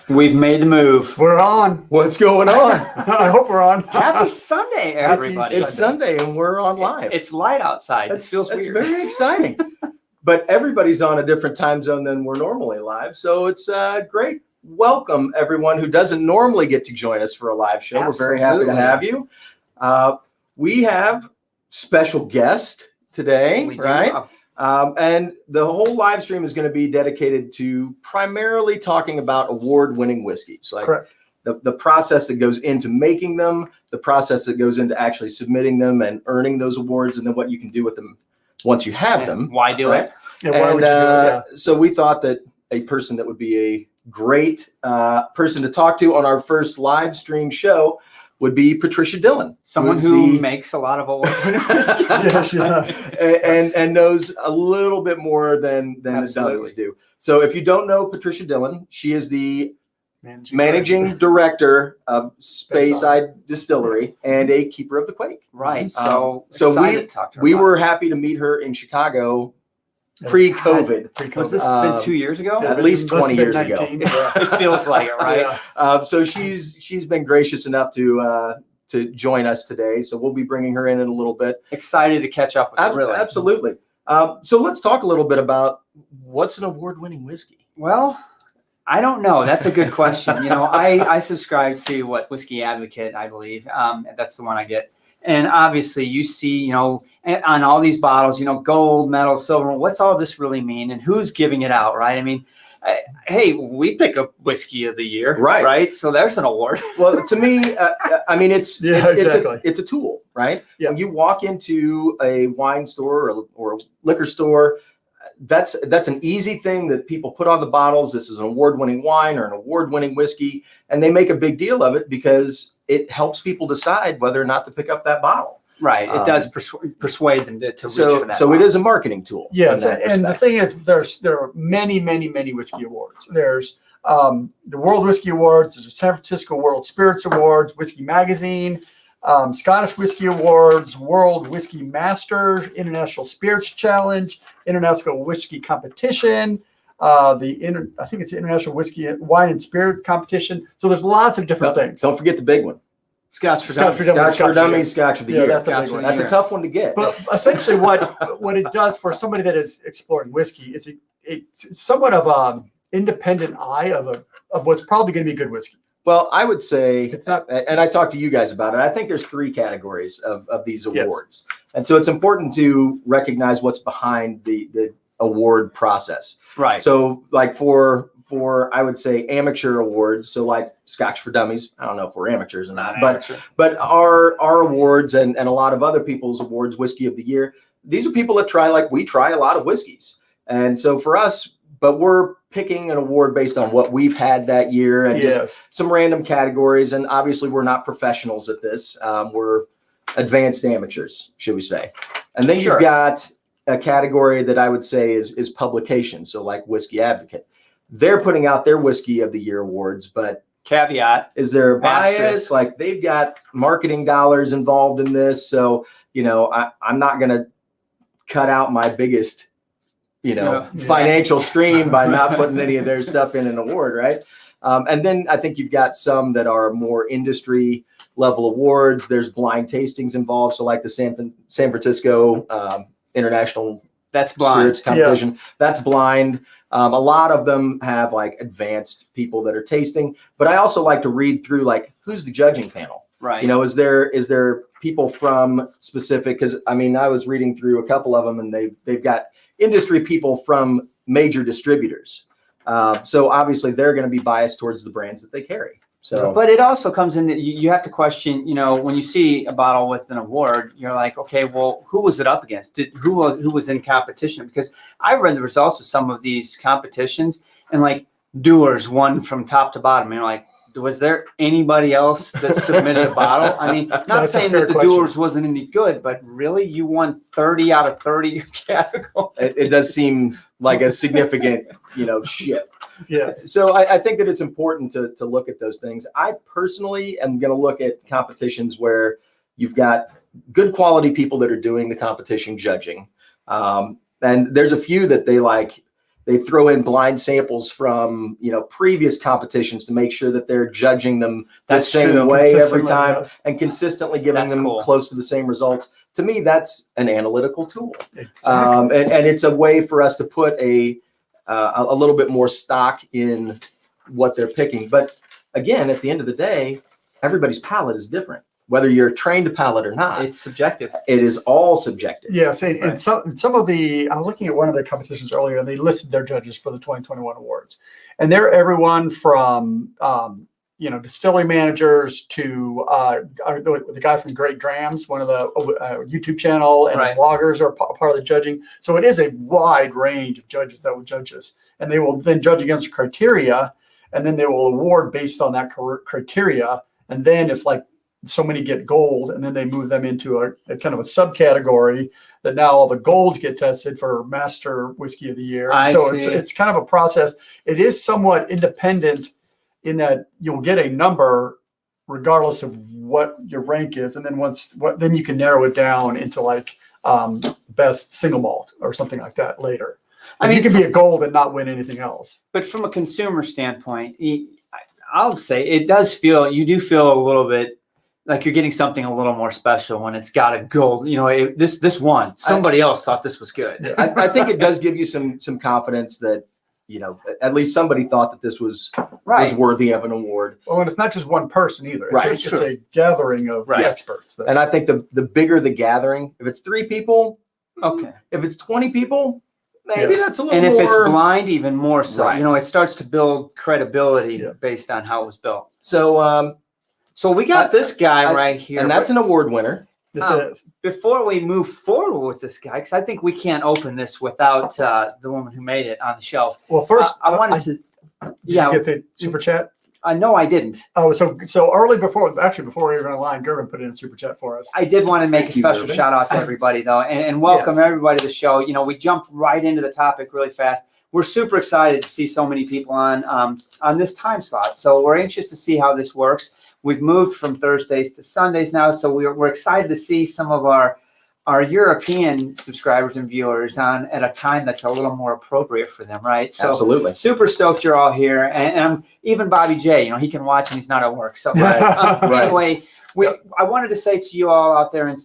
We've made the move. We're on. What's going on? I hope we're on. Happy Sunday, everybody. It's Sunday and we're on live. It's light outside. It feels that's weird. very exciting. But everybody's on a different time zone than we're normally live. So it's great. Welcome, everyone who doesn't normally get to join us for a live show. Absolutely. We're very happy to have you. We have special guest today, We do. right? And the whole live stream is going to be dedicated to primarily talking about award-winning whiskeys. Like Correct. the process that goes into making them, the process that goes into actually submitting them and earning those awards, and then what you can do with them once you have And them. why do right? it? Yeah, why would you do it? Yeah. So we thought that a person that would be a great person to talk to on our first live stream show would be Patricia Dillon. Someone who makes a lot of award-winning whiskey. Yes, yeah. and knows a little bit more than the Absolutely. dummies do. So if you don't know Patricia Dillon, she is the Managing managing director of Speyside Distillery and a keeper of the Quaich. Right. So we excited to talk to her about were it. happy to meet her in Chicago pre-COVID. Was this Um, been 2 years ago? at least 20 years ago. It feels like it, right? Yeah. So she's been gracious enough to join us today. So we'll be bringing her in a little bit. Excited to catch up with her, really. Absolutely. So let's talk a little bit about what's an award-winning whiskey. Well, I don't know. That's a good question. I subscribe to Whiskey Advocate, I believe. That's the one I get. And obviously you see, on all these bottles, gold, metal, silver, what's all this really mean? And who's giving it out, right? I mean, hey, we pick a whiskey of the year, right? So there's an award. Well, to me, I mean, it's a tool, right? Yeah. When you walk into a wine store or a liquor store, that's an easy thing that people put on the bottles. This is an award-winning wine or an award-winning whiskey, and they make a big deal of it because it helps people decide whether or not to pick up that bottle. Right. It does persuade them to reach for that. So it is a marketing tool. Yes, in that and the respect. thing is, there are many whiskey awards. There's the World Whiskey Awards. There's the San Francisco World Spirits Awards, Whiskey Magazine, Scottish Whiskey Awards, World Whiskey Masters, International Spirits Challenge, International Whiskey Competition. I think it's the International Whiskey Wine and Spirit Competition. So there's lots of different things. Don't forget the big one. Scotch for Scotch for Dummies. Dummies. Scotch for Dummies, Scotch of the Year. That's the Scotch big of one. the That's a year. tough one to get. But essentially, what it does for somebody that is exploring whiskey is it's somewhat of an independent eye of what's probably going to be good whiskey. Well, I would say, It's not. and I talked to you guys about it, I think there's three categories of these Yes. awards. And so it's important to recognize what's behind the award process. Right. So like for I would say amateur awards, so like Scotch for Dummies, I don't know if we're amateurs or not, but our awards and a lot of other people's awards, Whiskey of the Year, these are people that we try a lot of whiskeys. And so for us, but we're picking an award based on what we've had that year and just some random categories. And obviously we're not professionals at this. We're advanced amateurs, should we say. And then Sure. you've got a category that I would say is publication. So like Whiskey Advocate, they're putting out their Whiskey of the Year awards, but Caveat. is there a bias? Asterisk. Like they've got marketing dollars involved in this. So, I'm not going to cut out my biggest, financial stream by not putting any of their stuff in an award. Right. And then I think you've got some that are more industry level awards. There's blind tastings involved. So like the San Francisco International That's blind. Spirits Competition, that's blind. A lot of them have like advanced people that are tasting, but I also like to read through like who's the judging panel. Right. Is there people from specific? Because I was reading through a couple of them, and they've got industry people from major distributors. So obviously they're going to be biased towards the brands that they carry. So, but it also comes in that you have to question, when you see a bottle with an award, you're like, okay, well, who was it up against? Who was in competition? Because I've read the results of some of these competitions, and like Dewar's won from top to bottom. And you're like, was there anybody else that submitted a bottle? Not saying that the Dewar's wasn't any good, but really, you won 30 out of 30 categories. it does seem like a significant, shift. Yes. So I think that it's important to look at those things. I personally am going to look at competitions where you've got good quality people that are doing the competition judging. And there's a few that they like They throw in blind samples from, previous competitions to make sure that they're judging them the That's same true. way every Consistently, time yes. and consistently giving That's them cool. close to the same results. To me, that's an analytical tool. Exactly. And it's a way for us to put a little bit more stock in what they're picking. But again, at the end of the day, everybody's palate is different. Whether you're trained to palate or not, It's subjective. it is all subjective. Yes, and Right. some of the, I was looking at one of the competitions earlier, and they listed their judges for the 2021 awards, and they're everyone from distillery managers to the guy from Great Drams, one of the YouTube channel, and Right. vloggers are part of the judging. So it is a wide range of judges that will judge this, and they will then judge against the criteria, and then they will award based on that criteria. And then if so many get gold, and then they move them into a kind of a subcategory that now all the golds get tested for Master Whiskey of the Year. I So see. it's kind of a process. It is somewhat independent in that you'll get a number regardless of what your rank is, and then then you can narrow it down into best single malt or something like that later. I mean, you can be a gold and not win anything else. But from a consumer standpoint, I'll say you do feel a little bit like you're getting something a little more special when it's got a gold. This one, somebody else thought this was good. I think it does give you some confidence that, at least somebody thought that this was worthy of an award. Well, and it's not just one person either. It's, Right. it's a gathering of Right. experts. And I think the bigger the gathering, if it's 3 people, Okay. if it's 20 people, maybe that's a little And if more. it's blind, even more so. Right. It starts to build credibility Yeah. based on how it was built. So, So we got this guy right here. and that's an award winner. This Um, is. Before we move forward with this guy, because I think we can't open this without the woman who made it on the show. Well, first, I wanted to. did Yeah, you get the super chat? no, I didn't. Oh, so early before we were even online, Gervin put in a super chat for us. I did want to make a Thank you, special Irvin. shout out to everybody though, and welcome everybody to the show. We jumped right into the topic really fast. We're super excited to see so many people on this time slot. So we're anxious to see how this works. We've moved from Thursdays to Sundays now, so we're excited to see some of our European subscribers and viewers on at a time that's a little more appropriate for them, right? So Absolutely. super stoked you're all here, and even Bobby J. He can watch and he's not at work. So Right. anyway, I wanted to say to you all out there in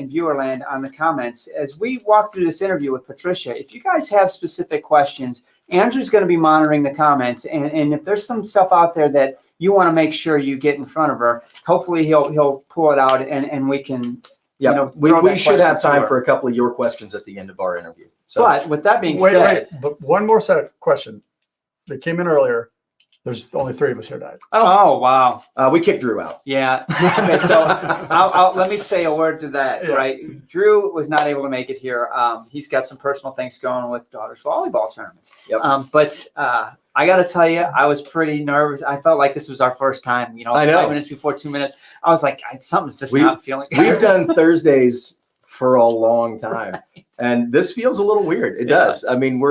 viewerland on the comments as we walk through this interview with Patricia, if you guys have specific questions, Andrew's going to be monitoring the comments, and if there's some stuff out there that you want to make sure you get in front of her, hopefully he'll pull it out and we can. Yeah, we throw that should have question to time her. for a couple of your questions at the end of our interview. So, But with that being Wait, said, but one more set of question that came in earlier. There's only 3 of us here tonight. oh wow, we kicked Drew out. yeah. Okay, so I'll let me say a word to that. Yeah. Right, Drew was not able to make it here. He's got some personal things going with daughter's volleyball tournaments. Yep. But I got to tell you, I was pretty nervous. I felt like this was our first time. I know. 5 minutes before 2 minutes, I was like, something's just not feeling. We've done Thursdays for a long time, and this feels a little weird. It does. I mean,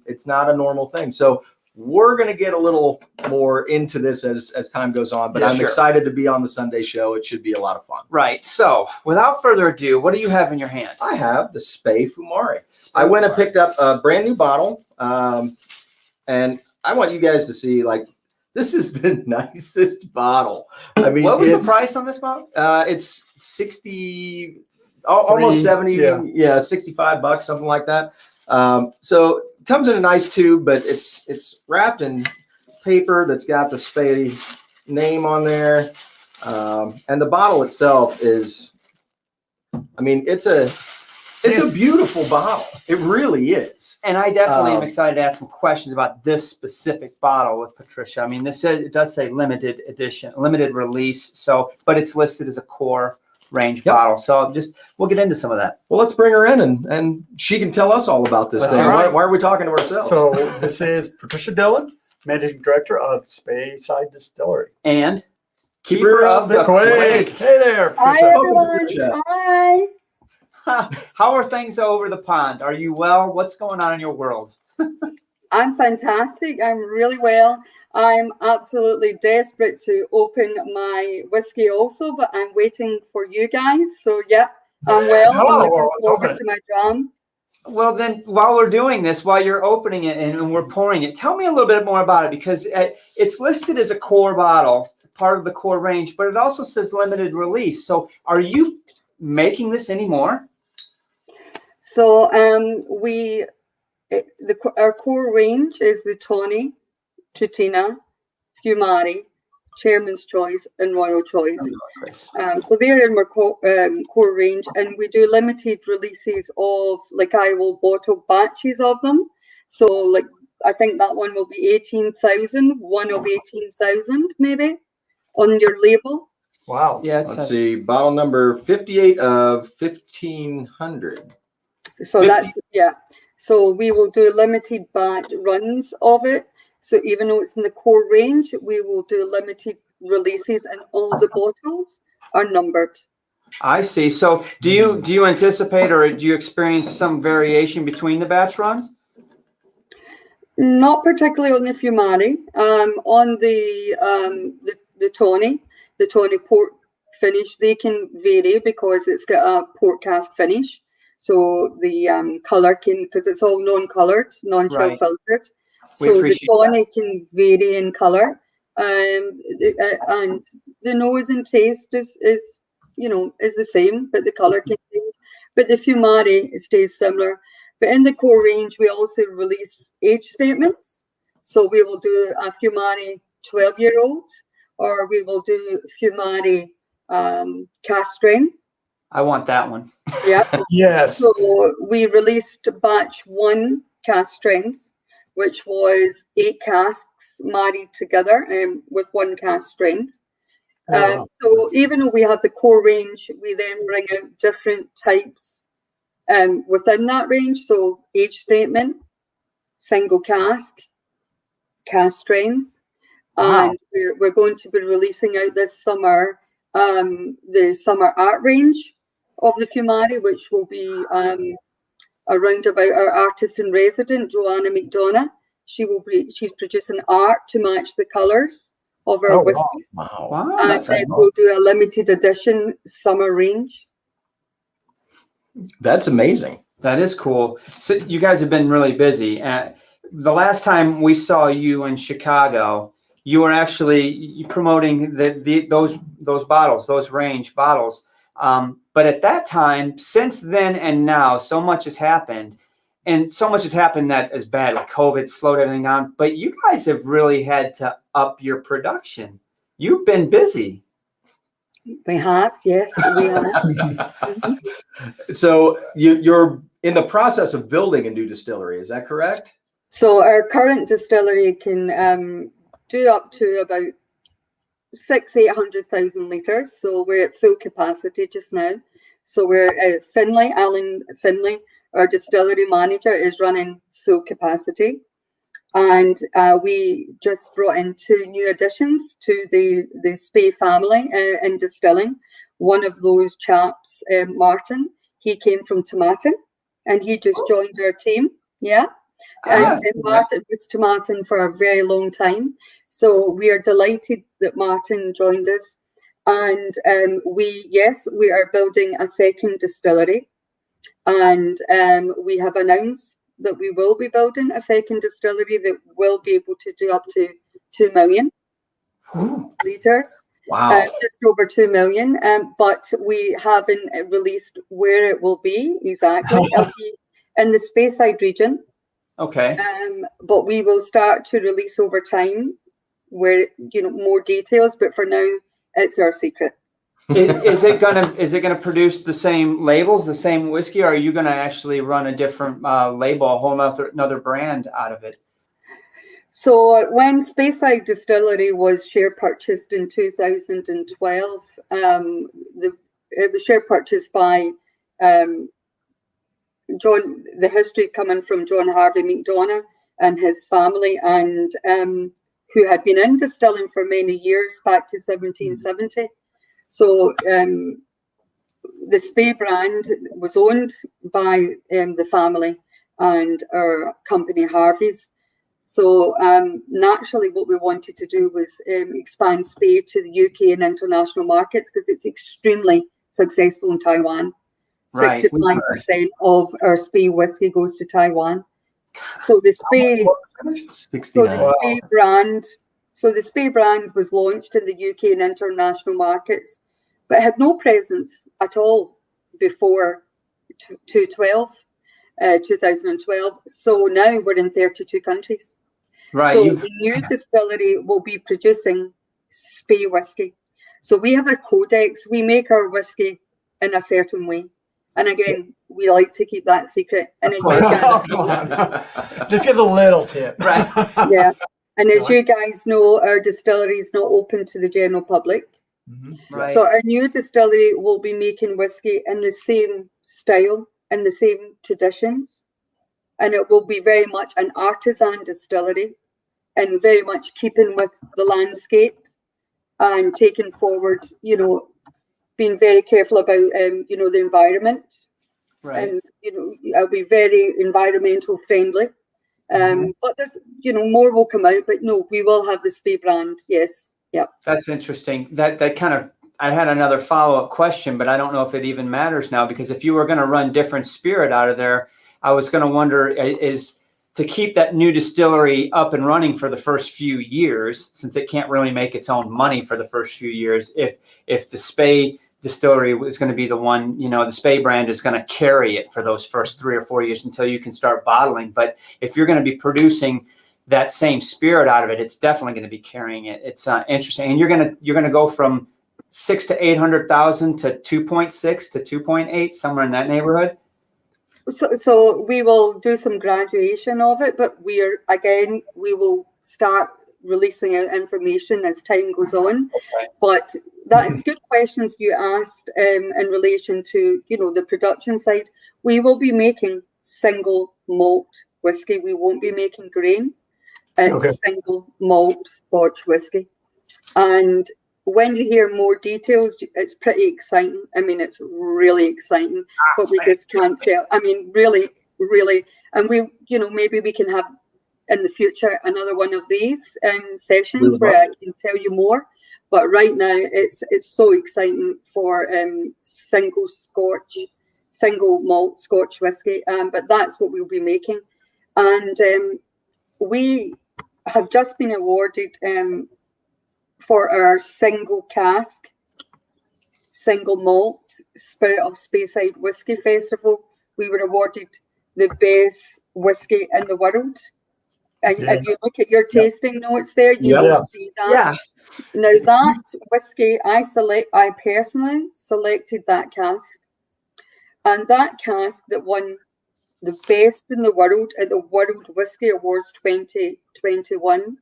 it's not a normal thing. So we're going to get a little more into this as time goes on, but Yeah, I'm sure. excited to be on the Sunday show. It should be a lot of fun. Right. So without further ado, what do you have in your hand? I have the Spey Fumari. I went and picked up a brand new bottle, and I want you guys to see, this is the nicest bottle. I mean, What was the price on this bottle? It's 60, almost 70, yeah. $65, something like that. So it comes in a nice tube, but it's wrapped in paper that's got the Spey name on there. And the bottle itself is, it's a beautiful bottle. It really is. And I definitely am excited to ask some questions about this specific bottle with Patricia. I mean, it does say limited edition, limited release. So, but it's listed as a core range bottle. So we'll get into some of that. Well, let's bring her in and she can tell us all about this That's thing. all right. Why are we talking to ourselves? So this is Patricia Dillon, Managing Director of Speyside Distillery. And keeper of the Quaich. Quaich. Hey there, Hi, Patricia. everyone. Patricia. Hi. How are things over the pond? Are you well? What's going on in your world? I'm fantastic. I'm really well. I'm absolutely desperate to open my whiskey also, but I'm waiting for you guys. So, yeah, I'm well. Oh, I'm looking well, let's forward open it. to my drum. Well, then, while we're doing this, while you're opening it and we're pouring it, tell me a little bit more about it, because it's listed as a core bottle, part of the core range, but it also says limited release. So are you making this anymore? So our core range is the Tawny, Tutina, Fumari, Chairman's Choice, and Royal Choice. So they're in our core range, and we do limited releases of, like, I will bottle batches of them. So, like, I think that one will be 18,000, one of 18,000 maybe on your label. Wow. Yeah. Let's see, bottle number 58 of 1,500. So 50. that's, yeah. So we will do limited batch runs of it. So even though it's in the core range, we will do limited releases, and all the bottles are numbered. I see. So do you anticipate, or do you experience some variation between the batch runs? Not particularly on the Fumari. On the Tawny port finish, they can vary because it's got a port cask finish. So the color can, because it's all non-colored, non-chill Right. filtered. We So the appreciate Tawny can vary in color, and the nose and taste is the same, but the color can change. But the Fumari stays similar. But in the core range, we also release age statements. So we will do a Fumari 12-year-old, or we will do Fumari cask strength. I want that one. Yeah. Yes. So we released batch 1 cask strength, which was 8 casks married together with 1 cask strength. Wow. So even though we have the core range, we then bring out different types within that range. So age statement, single cask, cask strength. Wow. And we're going to be releasing out this summer the summer art range of the Fumari, which will be around about our artist in resident, Joanna McDonough. She's producing art to match the colours of our whiskies. Wow. Wow. And That's then we'll do a limited edition summer range. That's amazing. That is cool. So you guys have been really busy. The last time we saw you in Chicago, you were actually promoting those bottles, those range bottles. But at that time, since then and now, so much has happened. And so much has happened that is bad, like COVID slowed everything down. But you guys have really had to up your production. You've been busy. We have, yes, we have. So you're in the process of building a new distillery, is that correct? So our current distillery can do up to about 800,000 litres. So we're at full capacity just now. So we're at Alan Finlay, our distillery manager, is running full capacity. And we just brought in 2 new additions to the Spey family in distilling. One of those chaps, Martin, he came from Tomatin, and he just joined our team. Yeah. And Martin was Tomatin for a very long time. So we are delighted that Martin joined us. And we are building a second distillery. And we have announced that we will be building a second distillery that will be able to do up to 2 million litres. Wow. Just over 2 million. But we haven't released where it will be exactly. It'll be in the Speyside region. Okay. But we will start to release over time where, more details. But for now, it's our secret. Is it gonna produce the same labels, the same whiskey, or are you gonna actually run a different label, a whole another brand out of it? So when Speyside Distillery was share purchased in 2012, it was share purchased by John. The history coming from John Harvey McDonough and his family, and who had been in distilling for many years, back to 1770. So the Spey brand was owned by the family and our company Harvey's. So naturally what we wanted to do was expand Spey to the UK and international markets, because it's extremely successful in Taiwan. Right. 65% of our Spey whiskey goes to Taiwan. So the Spey, so 69. the Spey brand, was launched in the UK and international markets, but had no presence at all before 2012. So now we're in 32 countries. Right. So the new distillery will be producing Spey whiskey. So we have a codex. We make our whiskey in a certain way. And again, we like to keep that secret. And Come on. Just give a little tip. Right. yeah. And as you guys know, our distillery is not open to the general public. Right. So our new distillery will be making whiskey in the same style and the same traditions. And it will be very much an artisan distillery and very much keeping with the landscape and taking forward, being very careful about, the environment. Right. And, I'll be very environmental friendly. But there's, more will come out, but no, we will have the Spey brand. Yes. Yep. That's interesting. That kind of, I had another follow-up question, but I don't know if it even matters now, because if you were going to run different spirit out of there, I was going to wonder, is to keep that new distillery up and running for the first few years, since it can't really make its own money for the first few years, if the Spey distillery is going to be the one, the Spey brand is going to carry it for those first 3 or 4 years until you can start bottling. But if you're going to be producing that same spirit out of it, it's definitely going to be carrying it. It's interesting. And you're going to go from 600,000 to 800,000 to 2.6 to 2.8, somewhere in that neighborhood. So we will do some graduation of it, but we will start releasing out information as time goes on. Okay. But that's good questions you asked in relation to, the production side. We will be making single malt whiskey. We won't be making grain. It's single malt Scotch whiskey. And when you hear more details, it's pretty exciting. I mean, it's really exciting, but we just can't tell. I mean, really, really. And we, maybe we can have in the future another one of these sessions where I can tell you more. But right now, it's so exciting for single malt Scotch whiskey. But that's what we'll be making. And we have just been awarded for our single cask, single malt Spirit of Speyside Whisky Festival. We were awarded the best whiskey in the world. And if you look at your tasting notes there, you will see that. Yeah. Now that whiskey, I personally selected that cask. And that cask that won the best in the world at the World Whisky Awards 2021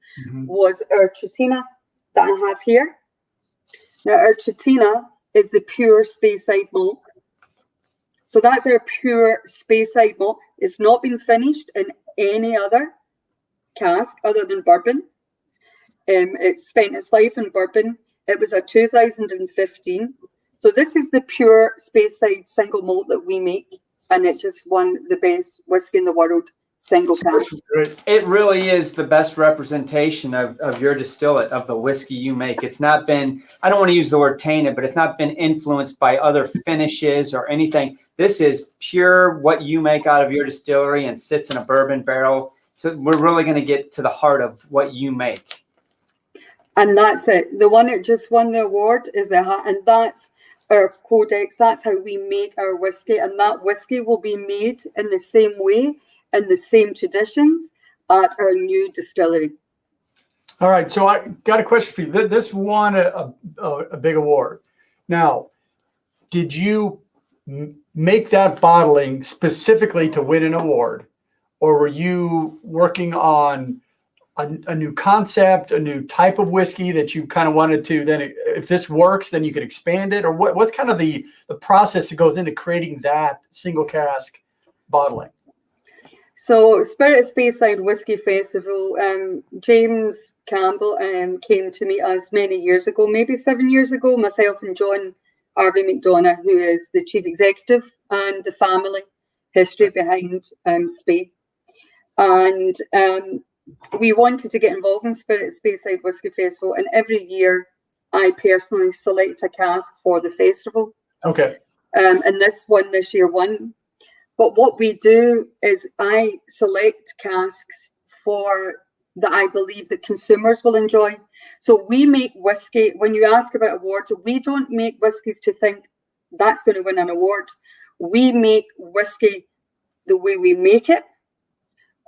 was Argentina that I have here. Now Argentina is the pure Speyside malt. So that's our pure Speyside malt. It's not been finished in any other cask other than bourbon. It's spent its life in bourbon. It was a 2015. So this is the pure Speyside single malt that we make, and it just won the best whiskey in the world single cask. It really is the best representation of your distillate, of the whiskey you make. It's not been, I don't want to use the word tainted, but it's not been influenced by other finishes or anything. This is pure what you make out of your distillery and sits in a bourbon barrel. So we're really going to get to the heart of what you make. And that's it. The one that just won the award is and that's our codex. That's how we make our whiskey. And that whiskey will be made in the same way and the same traditions at our new distillery. All right. So I got a question for you. This won a big award. Now, did you make that bottling specifically to win an award? Or were you working on a new concept, a new type of whiskey that you kind of wanted to then, if this works, then you could expand it? Or what's kind of the process that goes into creating that single cask bottling? So Spirit of Speyside Whisky Festival, James Campbell came to meet us many years ago, maybe 7 years ago, myself and John Harvey McDonough, who is the chief executive, and the family history behind Spey. And we wanted to get involved in Spirit of Speyside Whisky Festival, and every year I personally select a cask for the festival. Okay. and this one this year won. But what we do is I select casks that I believe that consumers will enjoy. So we make whiskey. When you ask about awards, we don't make whiskies to think that's going to win an award. We make whiskey the way we make it.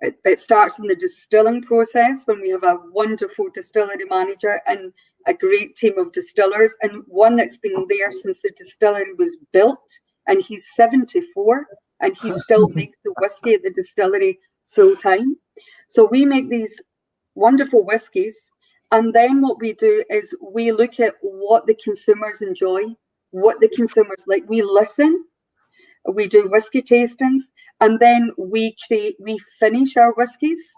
It starts in the distilling process when we have a wonderful distillery manager and a great team of distillers, and one that's been there since the distillery was built, and he's 74 and he still makes the whiskey at the distillery full time. So we make these wonderful whiskies, and then what we do is we look at what the consumers enjoy, what the consumers like. We listen. We do whiskey tastings, and then we finish our whiskies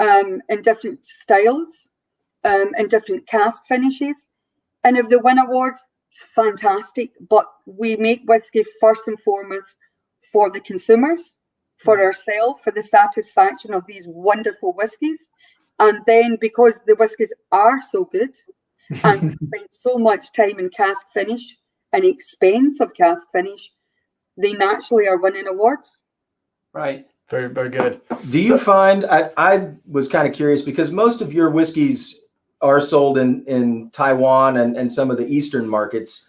in different styles, in different cask finishes. And if they win awards, fantastic. But we make whiskey first and foremost for the consumers, for ourselves, for the satisfaction of these wonderful whiskies. And then because the whiskies are so good and we spend so much time in cask finish and expense of cask finish, they naturally are winning awards. Right. Very, very good. Do you find, I was kind of curious because most of your whiskeys are sold in Taiwan and some of the Eastern markets,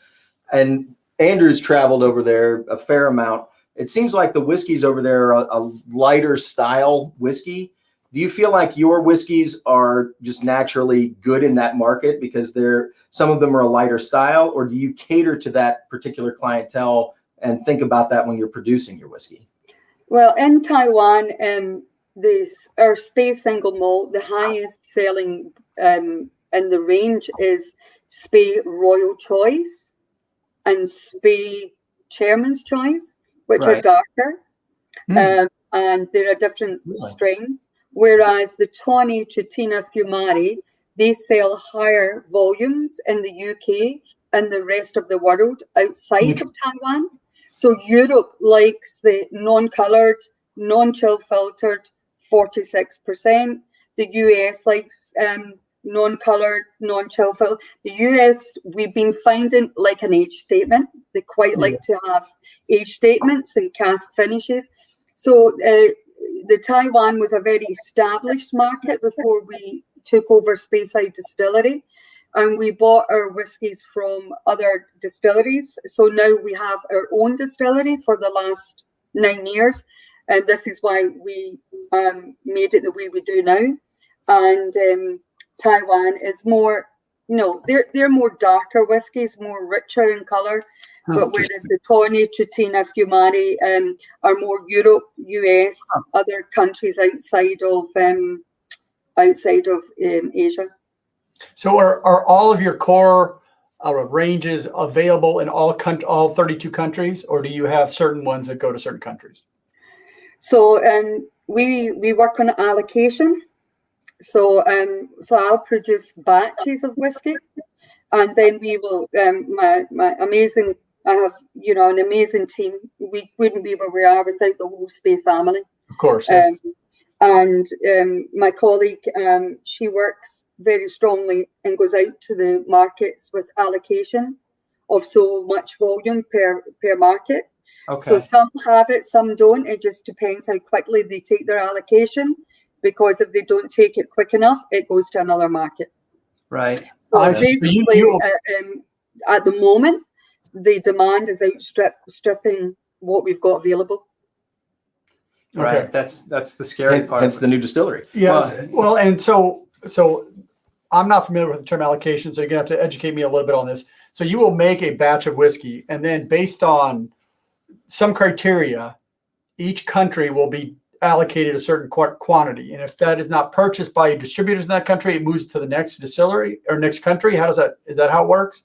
and Andrew's traveled over there a fair amount. It seems like the whiskeys over there are a lighter style whiskey. Do you feel like your whiskeys are just naturally good in that market because some of them are a lighter style, or do you cater to that particular clientele and think about that when you're producing your whiskey? Well, in Taiwan, our Spey single malt, the highest selling in the range is Spey Royal Choice and Spey Chairman's Choice, which are darker, and there are different strains. Whereas the Tawny Tutina Fumari, they sell higher volumes in the UK and the rest of the world outside of Taiwan. So Europe likes the non-coloured, non-chill filtered 46%. The US likes non-coloured, non-chill filtered. The US, we've been finding like an age statement. They quite like to have age statements and cask finishes. So the Taiwan was a very established market before we took over Speyside Distillery. And we bought our whiskies from other distilleries. So now we have our own distillery for the last 9 years. And this is why we made it the way we do now. And Taiwan is more, they're more darker whiskies, more richer in colour. But whereas the Tawny, Tutina, Fumari are more Europe, US, other countries outside of Asia. So are all of your core ranges available in all 32 countries, or do you have certain ones that go to certain countries? So we work on allocation. So I'll produce batches of whiskey, and then we will I have an amazing team. We wouldn't be where we are without the whole Spey family. Of course. Yeah. And my colleague, she works very strongly and goes out to the markets with allocation of so much volume per market. Okay. So some have it, some don't. It just depends how quickly they take their allocation, because if they don't take it quick enough, it goes to another market. Right. So basically, at the moment, the demand is outstripping what we've got available. Right. Okay. That's the scary part. Hence the new distillery. Yes. Well, and so I'm not familiar with the term allocation, so you're gonna have to educate me a little bit on this. So you will make a batch of whiskey, and then based on some criteria, each country will be allocated a certain quantity. And if that is not purchased by distributors in that country, it moves to the next distillery or next country. Is that how it works?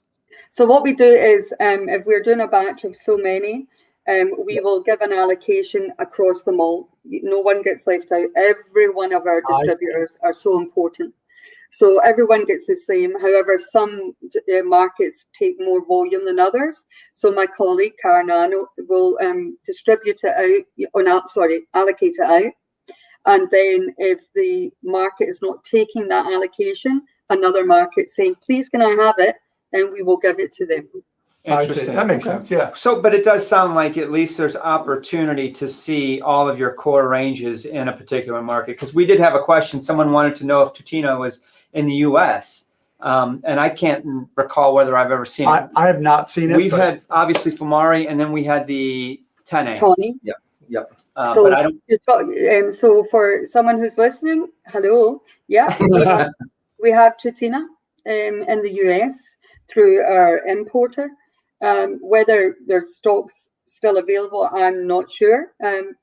So what we do is, if we're doing a batch of so many, we will give an allocation across them all. No one gets left out. Every one of our distributors are so important. So everyone gets the same. However, some markets take more volume than others. So my colleague, Carnano, will distribute it out, allocate it out. And then if the market is not taking that allocation, another market saying, please, can I have it? Then we will give it to them. I see. Interesting. That makes Okay. sense. Yeah. So, but it does sound like at least there's opportunity to see all of your core ranges in a particular market. Because we did have a question. Someone wanted to know if Tuttina was in the U.S. And I can't recall whether I've ever seen it. I have not seen it. We've had obviously Fumari, and then we had the 10A. Tony. Yep. So, but I don't. so for someone who's listening, hello. Yeah, we have Tuttina in the US through our importer. Whether there's stocks still available, I'm not sure.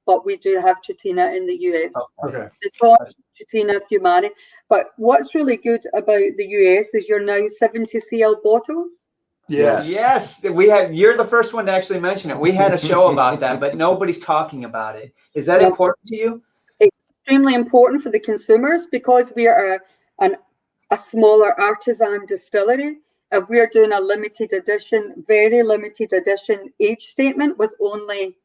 But we do have Tuttina in the US. Okay. The top Tuttina Fumari. But what's really good about the US is you're now 70 cl bottles. Yes. Yes, you're the first one to actually mention it. We had a show about that, but nobody's talking about it. Is that important to you? Extremely important for the consumers because we are a smaller artisan distillery. We're doing a limited edition, very limited edition age statement with only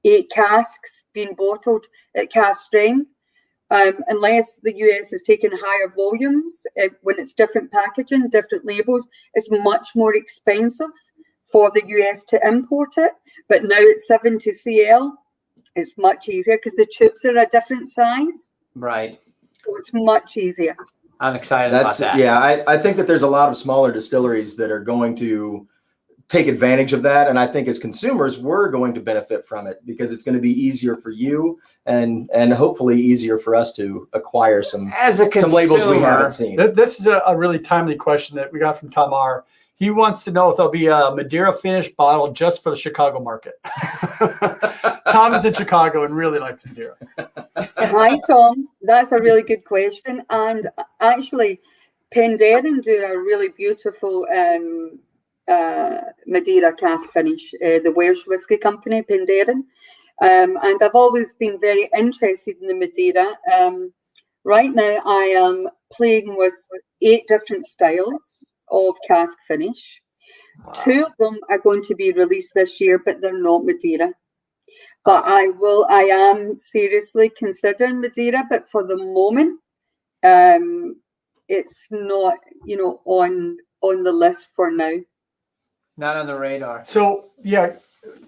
8 casks being bottled at cask strength. Unless the US is taking higher volumes, when it's different packaging, different labels, it's much more expensive for the US to import it. But now it's 70 cl, it's much easier because the tubes are a different size. Right. So it's much easier. I'm excited about that. Yeah, I think that there's a lot of smaller distilleries that are going to take advantage of that. And I think as consumers, we're going to benefit from it because it's going to be easier for you and hopefully easier for us to acquire some labels we haven't seen. This is a really timely question that we got from Tamar. He wants to know if there'll be a Madeira finished bottle just for the Chicago market. Tom is in Chicago and really likes Madeira. Hi, Tom. That's a really good question. And actually, Penderyn do a really beautiful Madeira cask finish, the Welsh whiskey company, Penderyn. And I've always been very interested in the Madeira. Right now, I am playing with 8 different styles of cask finish. Wow. 2 of them are going to be released this year, but they're not Madeira. But I am seriously considering Madeira, but for the moment, it's not, on the list for now. Not on the radar. So, yeah,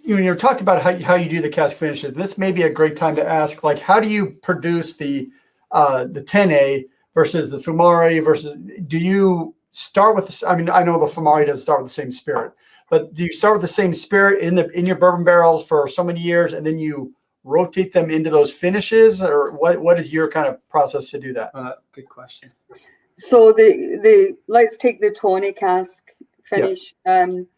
you're talking about how you do the cask finishes. This may be a great time to ask, like, how do you produce the 10A versus the Fumari versus, do you start with, I know the Fumari doesn't start with the same spirit, but do you start with the same spirit in your bourbon barrels for so many years and then you rotate them into those finishes, or what is your kind of process to do that? Good question. So let's take the Tawny cask finish. Yep.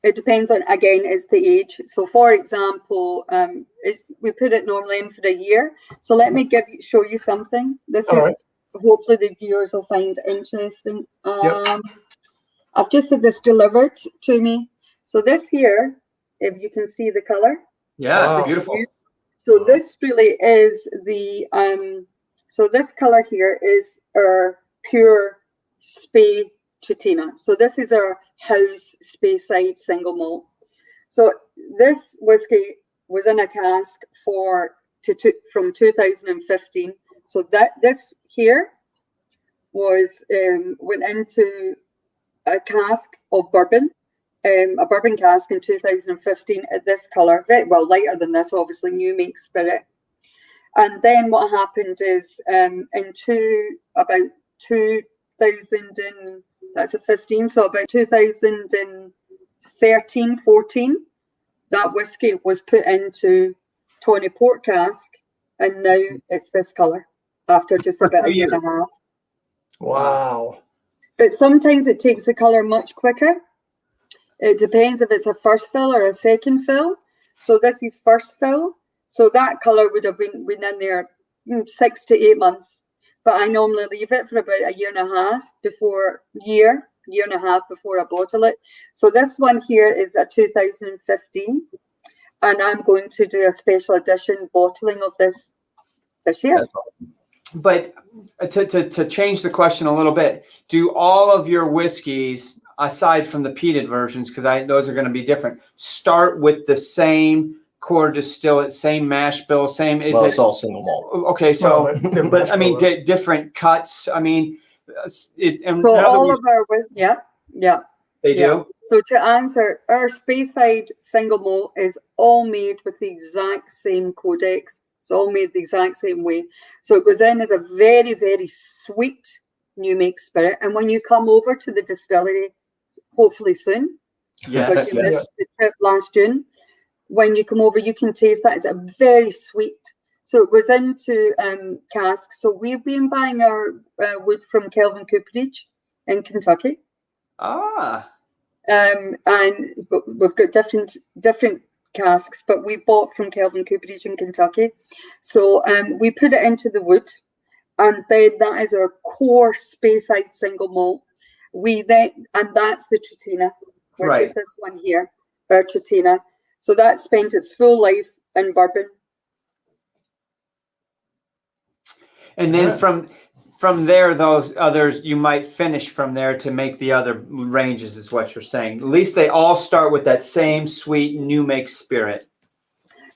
It depends on, again, it's the age. So for example, we put it normally in for a year. So let me show you something. This is hopefully the viewers will find interesting. I've just had this delivered to me. So this here, if you can see the color. Yeah, it's beautiful. So this really is the, so this color here is our pure Spey Tuttina. So this is our house Speyside single malt. So this whiskey was in a cask from 2015. So this here was went into a cask of bourbon, a bourbon cask in 2015 at this color, very well lighter than this, obviously new make spirit. And then what happened is about 2000 that's a 15, so about 2013, 14, that whiskey was put into Tawny Port cask, and now it's this color after just about a year and a half. Wow. But sometimes it takes the color much quicker. It depends if it's a first fill or a second fill. So this is first fill. So that color would have been in there 6 to 8 months. But I normally leave it for about a year and a half before and a half before I bottle it. So this one here is a 2015, and I'm going to do a special edition bottling of this year. But to change the question a little bit, do all of your whiskeys, aside from the peated versions, because those are going to be different, start with the same core distillate, same mash bill, same? It's all single malt. Okay, so but I mean different cuts. I mean, so all of our They do? So to answer, our Speyside single malt is all made with the exact same codex. It's all made the exact same way. So it goes in as a very, very sweet new make spirit. And when you come over to the distillery, hopefully soon, because you missed the trip last June, when you come over, you can taste that. It's a very sweet. So it goes into casks. So we've been buying our wood from Kelvin Cooperage in Kentucky. Ah. And we've got different casks, but we bought from Kelvin Cooperage in Kentucky. So we put it into the wood, and then that is our core Speyside single malt. And that's the Tritina, which is this one here, our Tritina. So that spent its full life in bourbon. And then from there, those others, you might finish from there to make the other ranges, is what you're saying. At least they all start with that same sweet new make spirit.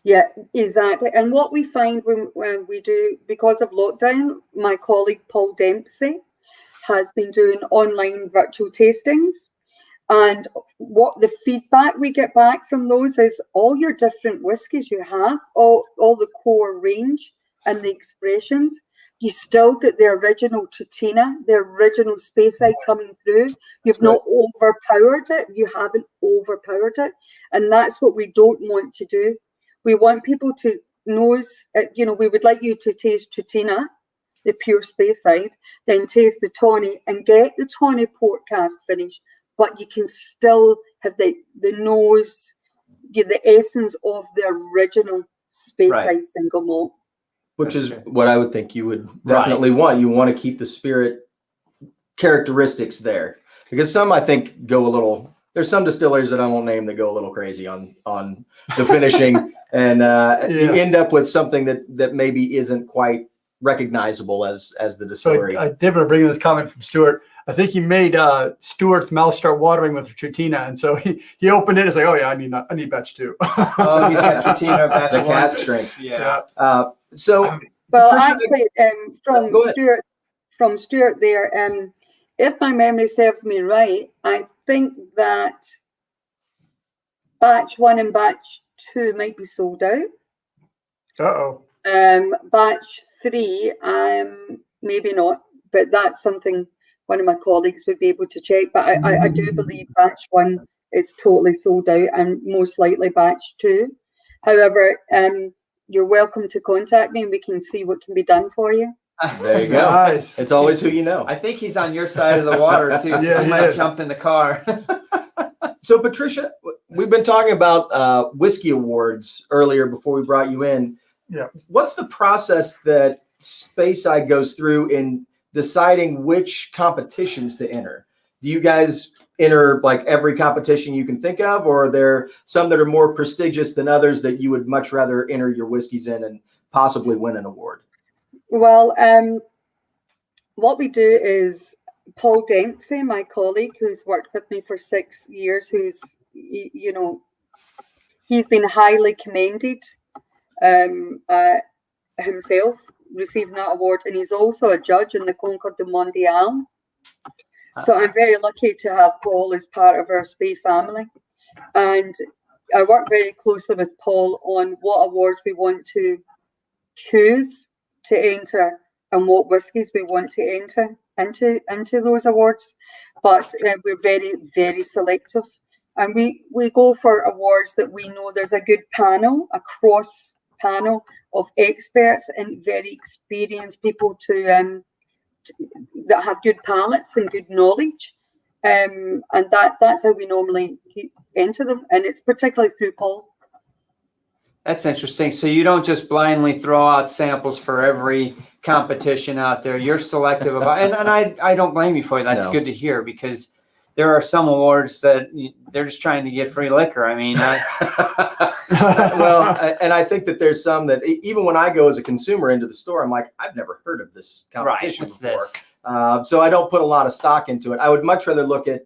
Yeah, exactly. And what we find when we do, because of lockdown, my colleague Paul Dempsey has been doing online virtual tastings. And what the feedback we get back from those is all your different whiskies you have, all the core range and the expressions, you still get the original Tritina, the original Speyside coming through. You've not overpowered it. You haven't overpowered it. And that's what we don't want to do. We want people to nose, we would like you to taste Tritina, the pure Speyside, then taste the tawny and get the tawny port cask finish, but you can still have the nose, the essence of the original Speyside single malt. Which is what I would think you would definitely want. You want to keep the spirit characteristics there. Because some, I think, go a little, there's some distilleries that I won't name that go a little crazy on the finishing. And you end up with something that maybe isn't quite recognizable as the distillery. So I did want to bring in this comment from Stuart. I think he made Stuart's mouth start watering with Tritina, and so he opened it. It's like, oh yeah, I need batch 2. Oh, he's got Tritina batch 1. The cask strength. Yeah. So well, Patricia, actually, from Stuart there, if my memory serves me right, I think that batch 1 and batch 2 might be sold out. Batch 3, maybe not, but that's something one of my colleagues would be able to check. But I do believe batch 1 is totally sold out, and most likely batch 2. However, you're welcome to contact me and we can see what can be done for you. There you go. Nice. It's always who you know. I think he's on your side of the water too, so he might jump in the car. So Patricia, we've been talking about whiskey awards earlier before we brought you in. Yeah. What's the process that Speyside goes through in deciding which competitions to enter? Do you guys enter like every competition you can think of, or are there some that are more prestigious than others that you would much rather enter your whiskeys in and possibly win an award? Well, what we do is Paul Dempsey, my colleague, who's worked with me for 6 years, who's, he's been highly commended himself, receiving that award, and he's also a judge in the Concours du Mondial. So I'm very lucky to have Paul as part of our Spey family, and I work very closely with Paul on what awards we want to choose to enter and what whiskies we want to enter into those awards. But we're very, very selective, and we go for awards that we know there's a good panel, a cross panel of experts and very experienced people that have good palates and good knowledge, and that's how we normally enter them, and it's particularly through Paul. That's interesting. So you don't just blindly throw out samples for every competition out there. You're selective about, and I don't blame you for it. That's good to hear, because there are some awards that they're just trying to get free liquor. I mean, well, and I think that there's some that even when I go as a consumer into the store, I'm like, I've never heard of this competition before. So I don't put a lot of stock into it. I would much rather look at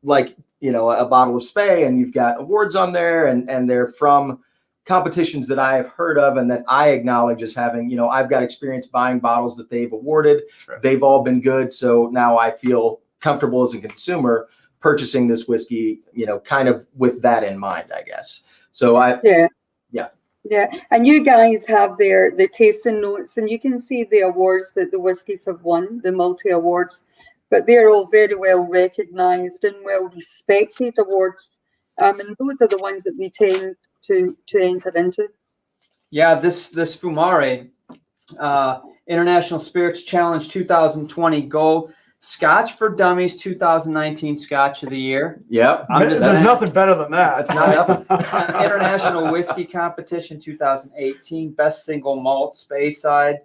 like, a bottle of Spey, and you've got awards on there, and they're from competitions that I have heard of and that I acknowledge as having, I've got experience buying bottles that they've awarded. Sure. They've all been good. So now I feel comfortable as a consumer purchasing this whiskey, kind of with that in mind, I guess. So Yeah, and you guys have the tasting notes, and you can see the awards that the whiskies have won, the multi-awards, but they're all very well recognised and well respected awards, and those are the ones that we tend to enter into. Yeah, this Fumare International Spirits Challenge 2020 Gold Scotch for Dummies 2019 Scotch of the Year. Yep. There's nothing better than that. It's not nothing. International Whiskey Competition 2018 Best Single Malt Speyside,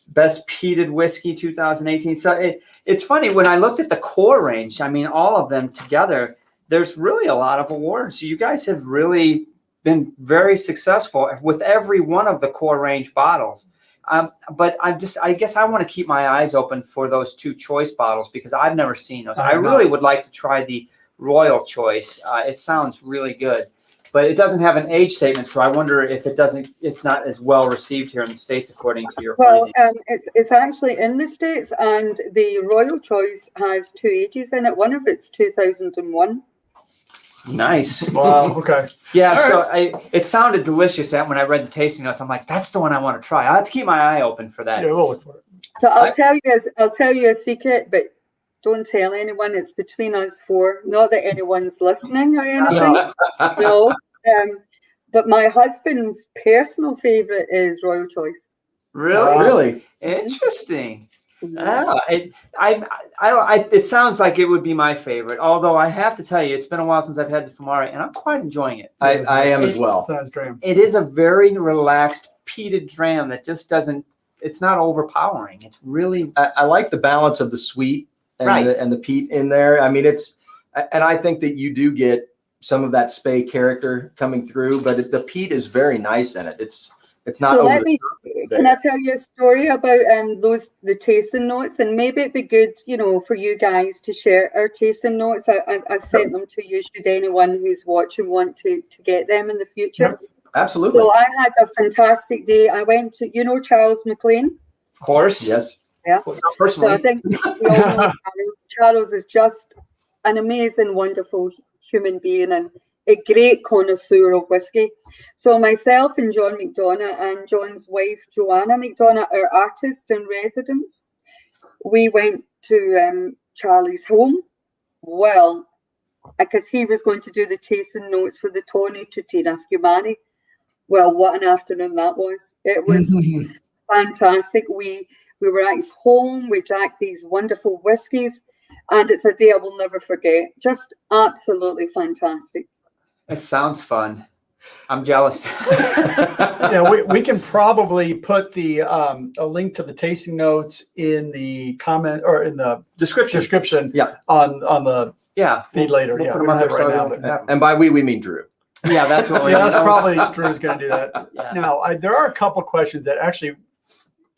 Best Peated Whiskey 2018. So it's funny, when I looked at the core range, I mean, all of them together, there's really a lot of awards. You guys have really been very successful with every one of the core range bottles. But I guess I want to keep my eyes open for those 2 choice bottles, because I've never seen those. I really would like to try the Royal Choice. It sounds really good, but it doesn't have an age statement, so I wonder if it's not as well received here in the States, according to your findings. It's actually in the States, and the Royal Choice has 2 ages in it. One of it's 2001. Nice. Wow. Okay. Yeah. All So it sounded delicious. When I read the tasting notes, I'm like, that's the one I want to try. I have to keep my eye open for that. Yeah, we'll look for it. So I'll tell you a secret, but don't tell anyone. It's between us 4. Not that anyone's listening or anything. No. But my husband's personal favorite is Royal Choice. Really? Really? Interesting. It sounds like it would be my favorite. Although I have to tell you, it's been a while since I've had the Fumare, and I'm quite enjoying it. I am as well. It's a nice dram. It is a very relaxed peated dram that just doesn't. It's not overpowering. It's really. I like the balance of the sweet and Right. and the peat in there. I mean, and I think that you do get some of that Spey character coming through, but the peat is very nice in it. It's not. So over can I tell you a story about the tasting notes, and maybe it'd be good, for you guys to share our tasting notes. I've sent them to you. Should anyone who's watching want to get them in the future? Yep. Absolutely. So I had a fantastic day. I went to Charles McLean. Of course. Yes. Yeah. Well, not So personally. I think we all know Charles. Charles is just an amazing, wonderful human being and a great connoisseur of whiskey. So myself and John McDonough and John's wife Joanna McDonough, our artist in residence, we went to Charlie's home. Well, because he was going to do the tasting notes for the Tawny Tutina Fumari. Well, what an afternoon that was! It was fantastic. We were at his home. We drank these wonderful whiskies, and it's a day I will never forget. Just absolutely fantastic. It sounds fun. I'm jealous. Yeah, we can probably put the a link to the tasting notes in the comment or in the description. Yeah. On the Yeah. feed later. We'll Yeah, put we them don't up have there it so right you now. can- And by we mean Drew. Yeah, that's what we. Yeah, that's probably Drew's going to do that. Yeah. Now, there are a couple questions that actually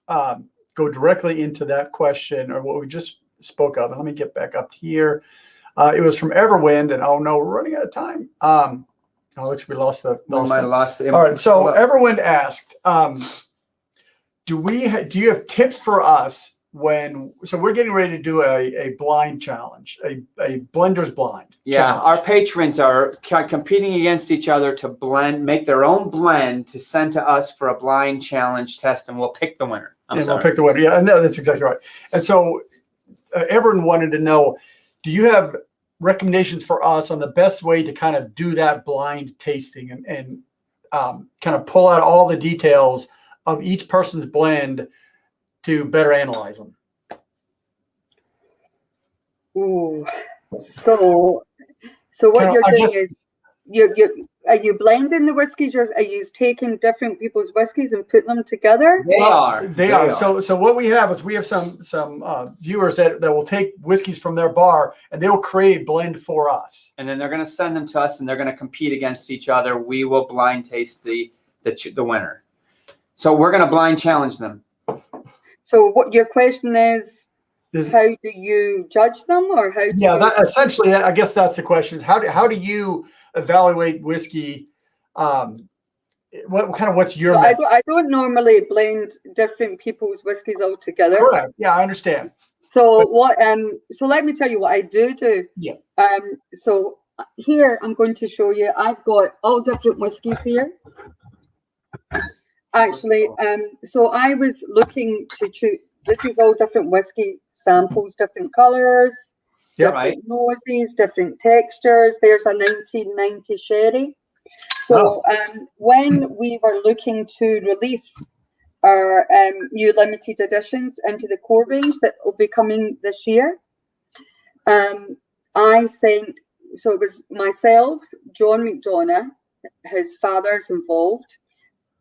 go directly into that question or what we just spoke of. And let me get back up here. It was from Everwind, and oh no, we're running out of time. Oh, looks like we lost the. We might have lost the. All right, so Everwind asked, do you have tips for us so we're getting ready to do a blind challenge, a blender's blind. Yeah, challenge. our patrons are competing against each other to make their own blend to send to us for a blind challenge test, and we'll pick the winner. We'll pick the winner. Yeah, and that's exactly right. And so everyone wanted to know, do you have recommendations for us on the best way to kind of do that blind tasting and kind of pull out all the details of each person's blend to better analyze them? Ooh, so what you're doing is are you blending the whiskeys, or are you taking different people's whiskeys and putting them together? They are. They are. So what we have is we have some viewers that will take whiskeys from their bar and they will create a blend for us. And then they're going to send them to us, and they're going to compete against each other. We will blind taste the winner. So we're going to blind challenge them. So what your question is, how do you judge them, or how do you... essentially, I guess that's the question. Is how do you evaluate whiskey? What's your So method? I don't normally blend different people's whiskeys all together. Correct. Yeah, I understand. So what? So let me tell you what I do. Yeah. So here I'm going to show you. I've got all different whiskies here. Actually, so I was looking to choose. This is all different whiskey samples, different colors, Yeah, different noses, different textures. There's a 1990 sherry. So when we were looking to release our new limited editions into the core range that will be coming this year, I sent, so it was myself, John McDonough, his father's involved,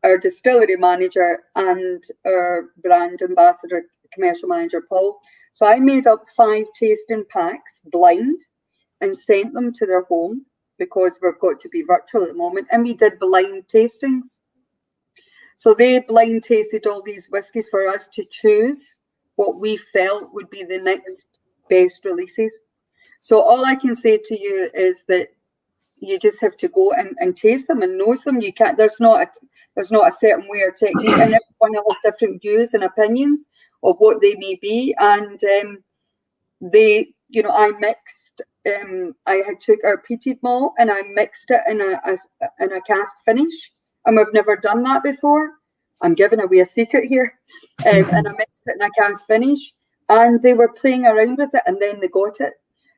our distillery manager, and our brand ambassador, commercial manager, Paul. So I made up 5 tasting packs blind and sent them to their home, because we've got to be virtual at the moment, and we did blind tastings. So they blind tasted all these whiskies for us to choose what we felt would be the next best releases. So all I can say to you is that you just have to go and taste them and nose them. You can't. There's not a certain way or technique, and everyone will have different views and opinions of what they may be. And I mixed. I had took our peated malt and I mixed it in a cask finish, and we've never done that before. I'm giving away a secret here, and I mixed it in a cask finish, and they were playing around with it, and then they got it.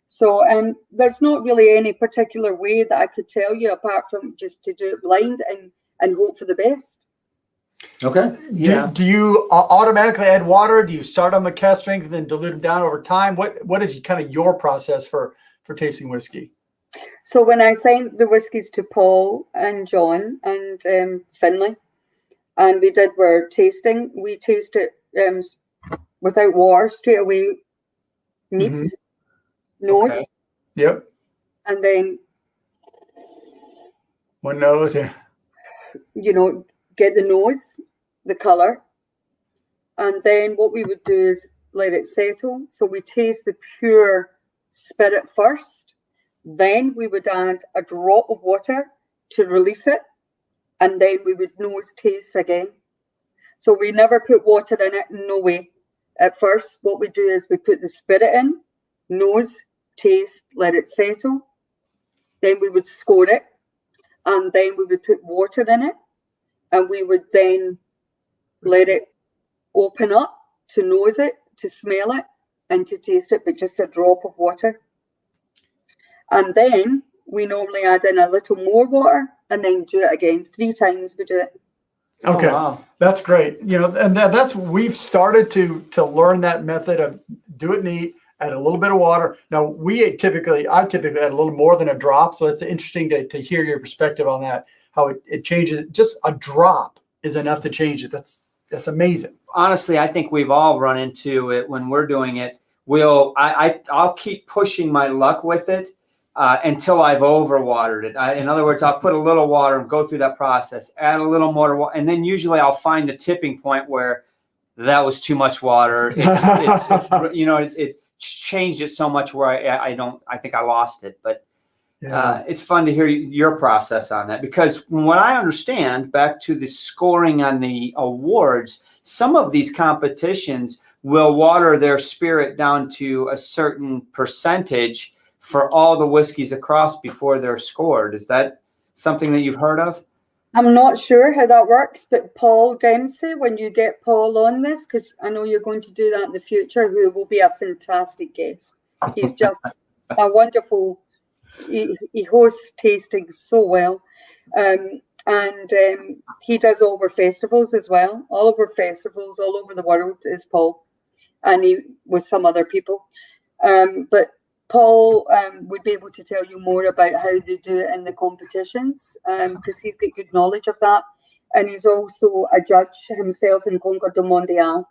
So there's not really any particular way that I could tell you, apart from just to do it blind and hope for the best. Okay. Yeah. Do you automatically add water? Do you start on the cask strength and then dilute them down over time? What is kind of your process for tasting whiskey? So when I sent the whiskies to Paul and John and Finlay, and we did our tasting, we tasted without water straight away, neat. Nose. Okay. Yep. And then one nose, yeah. Get the nose, the colour. And then what we would do is let it settle. So we taste the pure spirit first. Then we would add a drop of water to release it. And then we would nose taste again. So we never put water in it, no way. At first, what we do is we put the spirit in, nose, taste, let it settle. Then we would score it, and then we would put water in it, and we would then let it open up to nose it, to smell it, and to taste it, but just a drop of water. And then we normally add in a little more water, and then do it again. 3 times we do it. Okay, Oh, wow. That's great. And that's we've started to learn that method of do it neat. Add a little bit of water. Now I typically add a little more than a drop. So it's interesting to hear your perspective on that, how it changes. Just a drop is enough to change it. That's amazing. Honestly, I think we've all run into it when we're doing it. I'll keep pushing my luck with it until I've overwatered it. In other words, I'll put a little water and go through that process, add a little more water, and then usually I'll find the tipping point where that was too much water. It changed it so much where I think I lost it. But it's fun to hear your process on that, because from what I understand, back to the scoring on the awards, some of these competitions will water their spirit down to a certain percentage for all the whiskeys across before they're scored. Is that something that you've heard of? I'm not sure how that works, but Paul Dempsey, when you get Paul on this, because I know you're going to do that in the future, who will be a fantastic guest. He's just a wonderful, he hosts tastings so well. And he does all our festivals as well. All of our festivals all over the world is Paul, and he with some other people. But Paul would be able to tell you more about how they do it in the competitions, because he's got good knowledge of that. And he's also a judge himself in Concours de Mondial.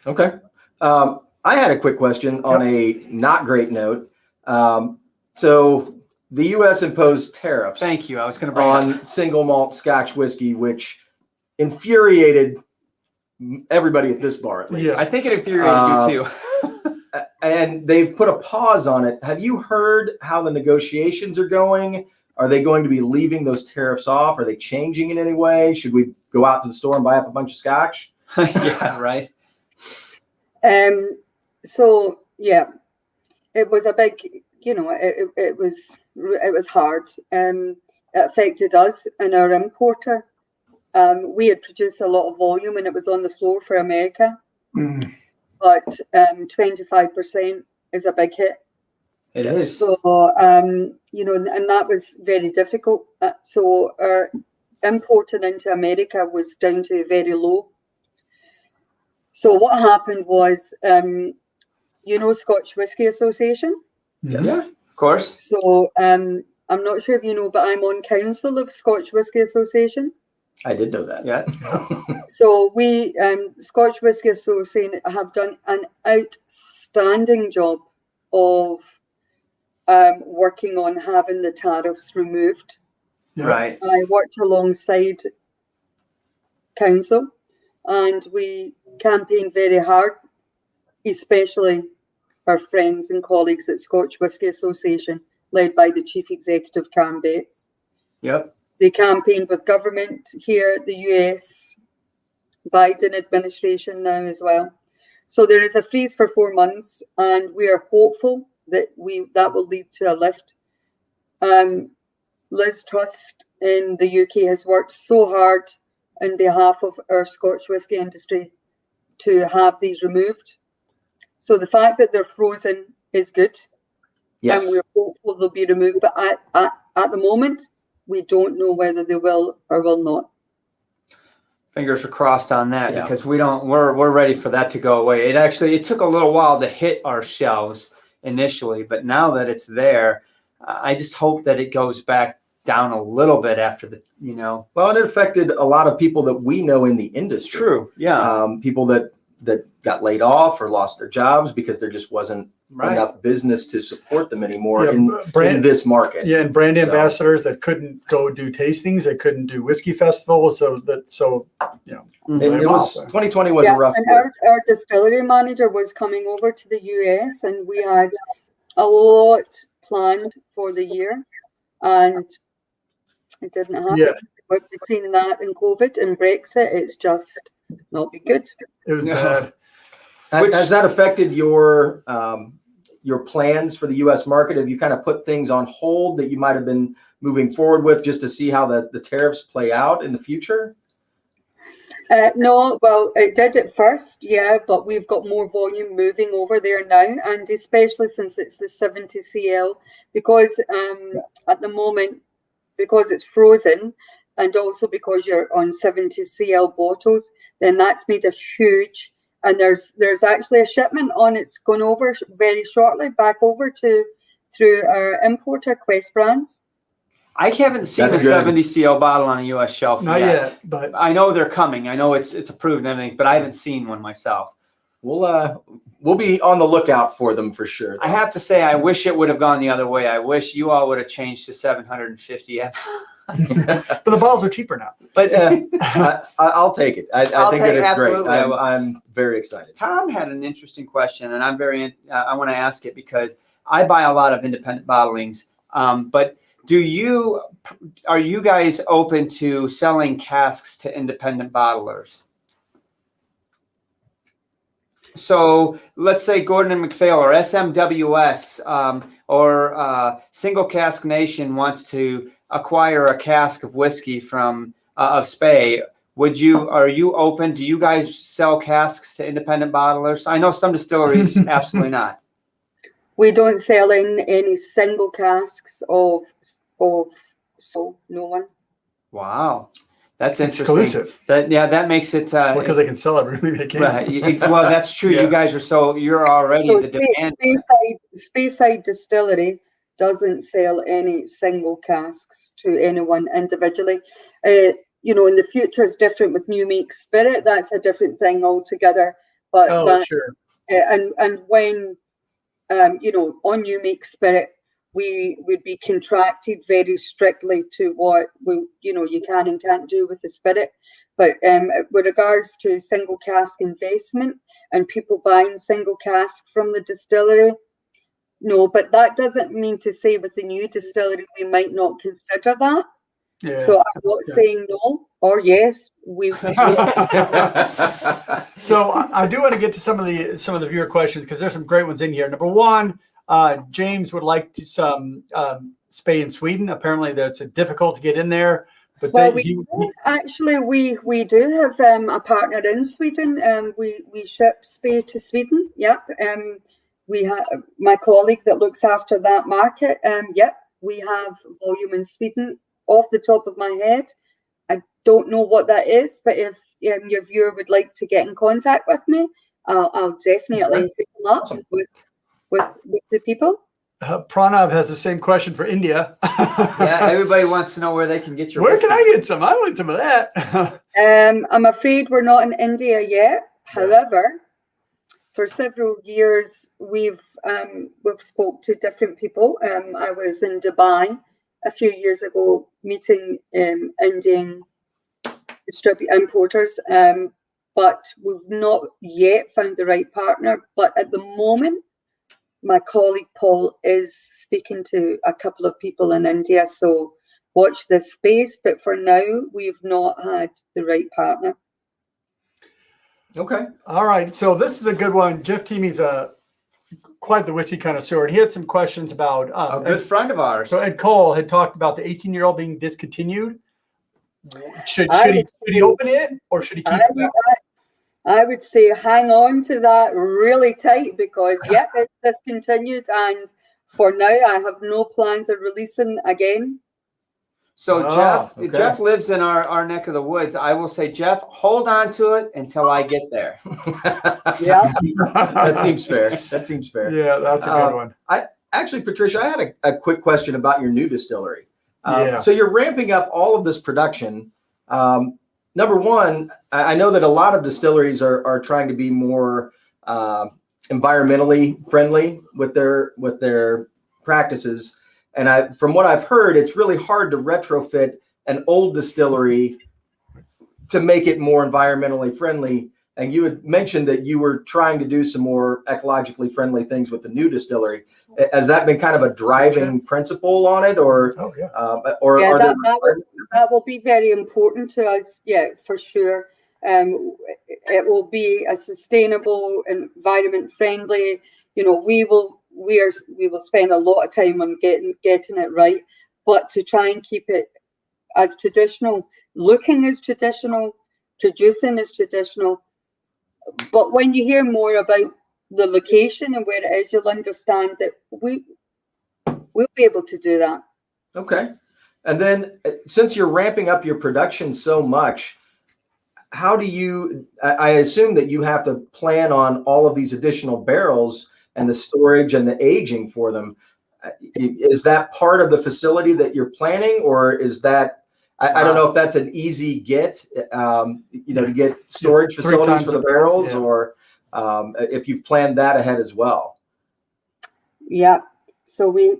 Okay. I had a quick question on a not great note. So the U.S. imposed tariffs. Thank you. I was going to bring on single malt Scotch whiskey, which infuriated everybody at this bar, at least. Yeah. I think it infuriated you too. And they've put a pause on it. Have you heard how the negotiations are going? Are they going to be leaving those tariffs off? Are they changing in any way? Should we go out to the store and buy up a bunch of Scotch? Yeah, right. So yeah, it was a big, it was hard. It affected us and our importer. We had produced a lot of volume and it was on the floor for America, but 25% is a big hit. It is. So, and that was very difficult. So our importing into America was down to very low. So what happened was, Scotch Whisky Association? Yeah, of course. So I'm not sure if you know, but I'm on council of Scotch Whisky Association. I did know that. Yeah. So we, Scotch Whisky Association, have done an outstanding job of working on having the tariffs removed. Right. I worked alongside council and we campaigned very hard, especially our friends and colleagues at Scotch Whisky Association, led by the Chief Executive, Karen Bates. Yep. They campaigned with government here, the US, Biden administration now as well. So there is a freeze for 4 months, and we are hopeful that that will lead to a lift. Liz Truss in the UK has worked so hard on behalf of our Scotch whisky industry to have these removed. So the fact that they're frozen is good. Yes. And we're hopeful they'll be removed. But at the moment, we don't know whether they will or will not. Fingers are crossed on that, Yeah. because we're ready for that to go away. It took a little while to hit our shelves initially, but now that it's there, I just hope that it goes back down a little bit after Well, and it affected a lot of people that we know in the industry. True. Yeah. People that got laid off or lost their jobs because there just wasn't enough business to support them anymore in this market. Yeah, and brand ambassadors that couldn't go do tastings, that couldn't do whiskey festivals. So it was 2020 was a rough and year. our distillery manager was coming over to the US, and we had a lot planned for the year, and it didn't happen. Yeah. But between that and COVID and Brexit, it's just not been good. It was bad. Has that affected your plans for the U.S. market? Have you kind of put things on hold that you might have been moving forward with just to see how the tariffs play out in the future? No, well, it did at first, yeah, but we've got more volume moving over there now, and especially since it's the 70 CL, because at the moment, because it's frozen, and also because you're on 70 CL bottles, then that's made a huge, and there's actually a shipment on it's going over very shortly back over through our importer Quaich brands. I haven't seen That's a good. 70 CL bottle on a U.S. shelf Not yet, but I know they're coming. I know it's approved and everything, but I haven't seen one myself. We'll be on the lookout for them for sure. I have to say, I wish it would have gone the other way. I wish you all would have changed to 750. but the bottles are cheaper now. But I'll take it. I I'll think take- that it's great. absolutely. I'm very excited. Tom had an interesting question, and I'm I want to ask it because I buy a lot of independent bottlings. But are you guys open to selling casks to independent bottlers? So let's say Gordon and MacPhail or SMWS or Single Cask Nation wants to acquire a cask of whiskey from of Spey. Are you open? Do you guys sell casks to independent bottlers? I know some distilleries absolutely not. We don't sell in any single casks of so no one. Wow, that's interesting. Exclusive. That makes it Because they can sell it, maybe they can. right. Well, that's true. Yeah. You guys are you're already So the demand. Speyside Distillery doesn't sell any single casks to anyone individually. In the future it's different with New Make Spirit. That's a different thing altogether. But Sure. and when on New Make Spirit, we would be contracted very strictly to what you can and can't do with the spirit. But with regards to single cask investment and people buying single cask from the distillery, no. But that doesn't mean to say with the new distillery we might not consider that. Yeah. So I'm not saying no or yes. We So I do want to get to some of the viewer questions because there's some great ones in here. Number one, James would like to some Spey in Sweden. Apparently, that's difficult to get in there. But well, we do have a partner in Sweden. We ship Spey to Sweden. Yep. We have my colleague that looks after that market. Yep. We have volume in Sweden. Off the top of my head, I don't know what that is, but if your viewer would like to get in contact with me, I'll definitely hook them up with the people. Pranav has the same question for India. Yeah, everybody wants to know where they can get your. Where can I get some? I want some of that. I'm afraid we're not in India yet. However, for several years we've spoke to different people. I was in Dubai a few years ago meeting Indian importers, but we've not yet found the right partner. But at the moment, my colleague Paul is speaking to a couple of people in India, so watch this space. But for now, we've not had the right partner. Okay. All right. So this is a good one. Jeff Teamy's quite the whiskey connoisseur. And he had some questions about a good friend of ours. So Ed Cole had talked about the 18-year-old being discontinued. Should he open it or should he keep it? I would say hang on to that really tight because yep, it's discontinued, and for now I have no plans of releasing again. So Jeff lives in our neck of the woods. I will say, Jeff, hold on to it until I get there. Yeah. That seems fair. That seems fair. Yeah, that's a good one. Actually, Patricia, I had a quick question about your new distillery. Yeah. So you're ramping up all of this production. Number one, I know that a lot of distilleries are trying to be more environmentally friendly with their practices. And from what I've heard, it's really hard to retrofit an old distillery to make it more environmentally friendly. And you had mentioned that you were trying to do some more ecologically friendly things with the new distillery. Has that been kind of a driving principle on it, or that will be very important to us? Yeah, for sure. It will be a sustainable, environment friendly. You know, we will spend a lot of time on getting it right, but to try and keep it as traditional, looking as traditional, producing as traditional. But when you hear more about the location and where it is, you'll understand that we'll be able to do that. Okay. And then since you're ramping up your production so much, how do you, I assume that you have to plan on all of these additional barrels and the storage and the aging for them. Is that part of the facility that you're planning, or is that, I don't know if that's an easy get, to get storage facilities for the barrels, or if you've planned that ahead as well. Yeah. So we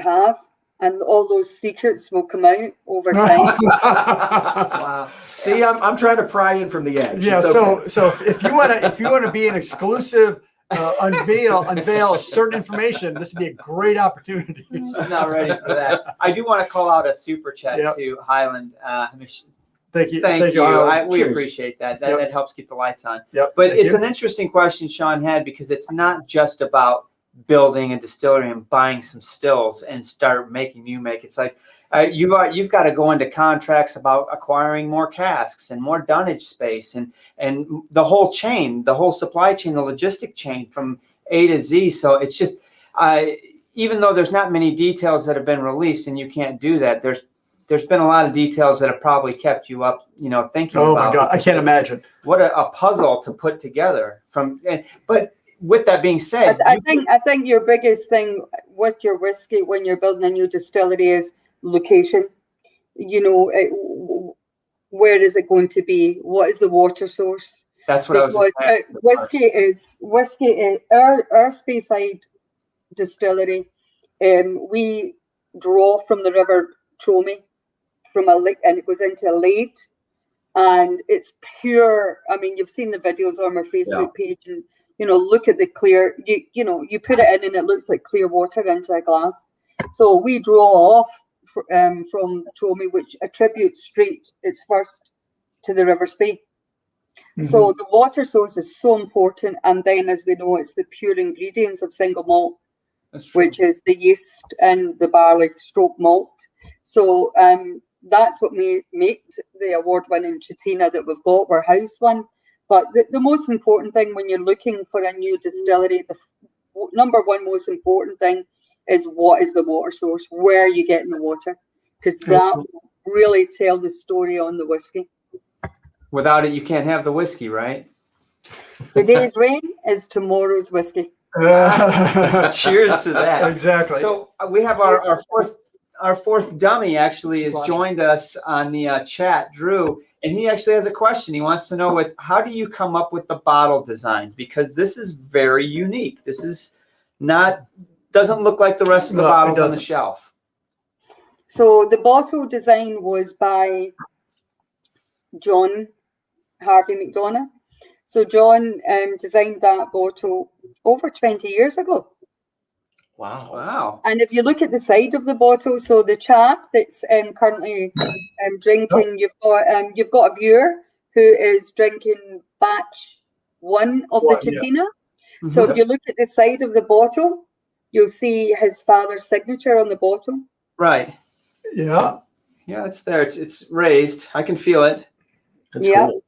have, and all those secrets will come out over time. Wow. See, I'm trying to pry in from the edge. Yeah. So if you want to be an exclusive unveil certain information, this would be a great opportunity. I'm not ready for that. I do want to call out a super chat to Highland. Thank you. We appreciate that. That helps keep the lights on. Yep. But it's an interesting question Sean had, because it's not just about building a distillery and buying some stills and start making new make. It's like you've got to go into contracts about acquiring more casks and more dunnage space and the whole chain, the whole supply chain, the logistic chain from A to Z. So it's just even though there's not many details that have been released and you can't do that, there's been a lot of details that have probably kept you up, thinking about. Oh my God, I can't imagine. What a puzzle to put together but with that being said, I think your biggest thing with your whiskey when you're building a new distillery is location. Where is it going to be? What is the water source? That's what I was saying. Whiskey is our Speyside Distillery. We draw from the River Trome from a lake, and it goes into a lake, and it's pure. I mean, you've seen the videos on our Facebook page, and look at the clear. You put it in, and it looks like clear water into a glass. So we draw off from Trome, which attributes straight its first to the River Spey. So the water source is so important. And then, as we know, it's the pure ingredients of single malt, which is the yeast and the barley stroke malt. So that's what made the award-winning Chatina that we've got. We're house one. But the most important thing when you're looking for a new distillery, the number one most important thing is what is the water source? Where are you getting the water? Because that will really tell the story on the whiskey. Without it, you can't have the whiskey, right? Today's rain is tomorrow's whiskey. Cheers to that. Exactly. So we have our fourth dummy actually has joined us on the chat, Drew, and he actually has a question. He wants to know how do you come up with the bottle design? Because this is very unique. This is doesn't look like the rest of the bottles on the shelf. So the bottle design was by John Harvey McDonough. So John designed that bottle over 20 years ago. Wow. And if you look at the side of the bottle, so the chap that's currently drinking, you've got a viewer who is drinking batch 1 of the Chatina. Yeah. So if you look at the side of the bottle, you'll see his father's signature on the bottle. Right. Yeah. Yeah, it's there. It's raised. I can feel it. That's cool.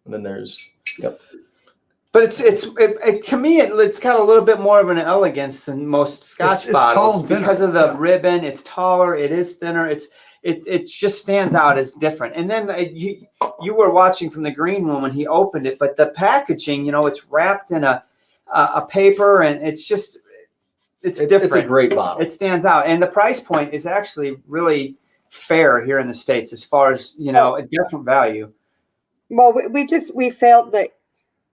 And then there's But it to me it's got a little bit more of an elegance than most Scotch bottles because of the ribbon. It's taller. It is thinner. It just stands out as different. And then you were watching from the green room when he opened it, but the packaging, it's wrapped in a paper, and it's just it's different. It's a great bottle. It stands out, and the price point is actually really fair here in the States as far as a different value. Well, we felt that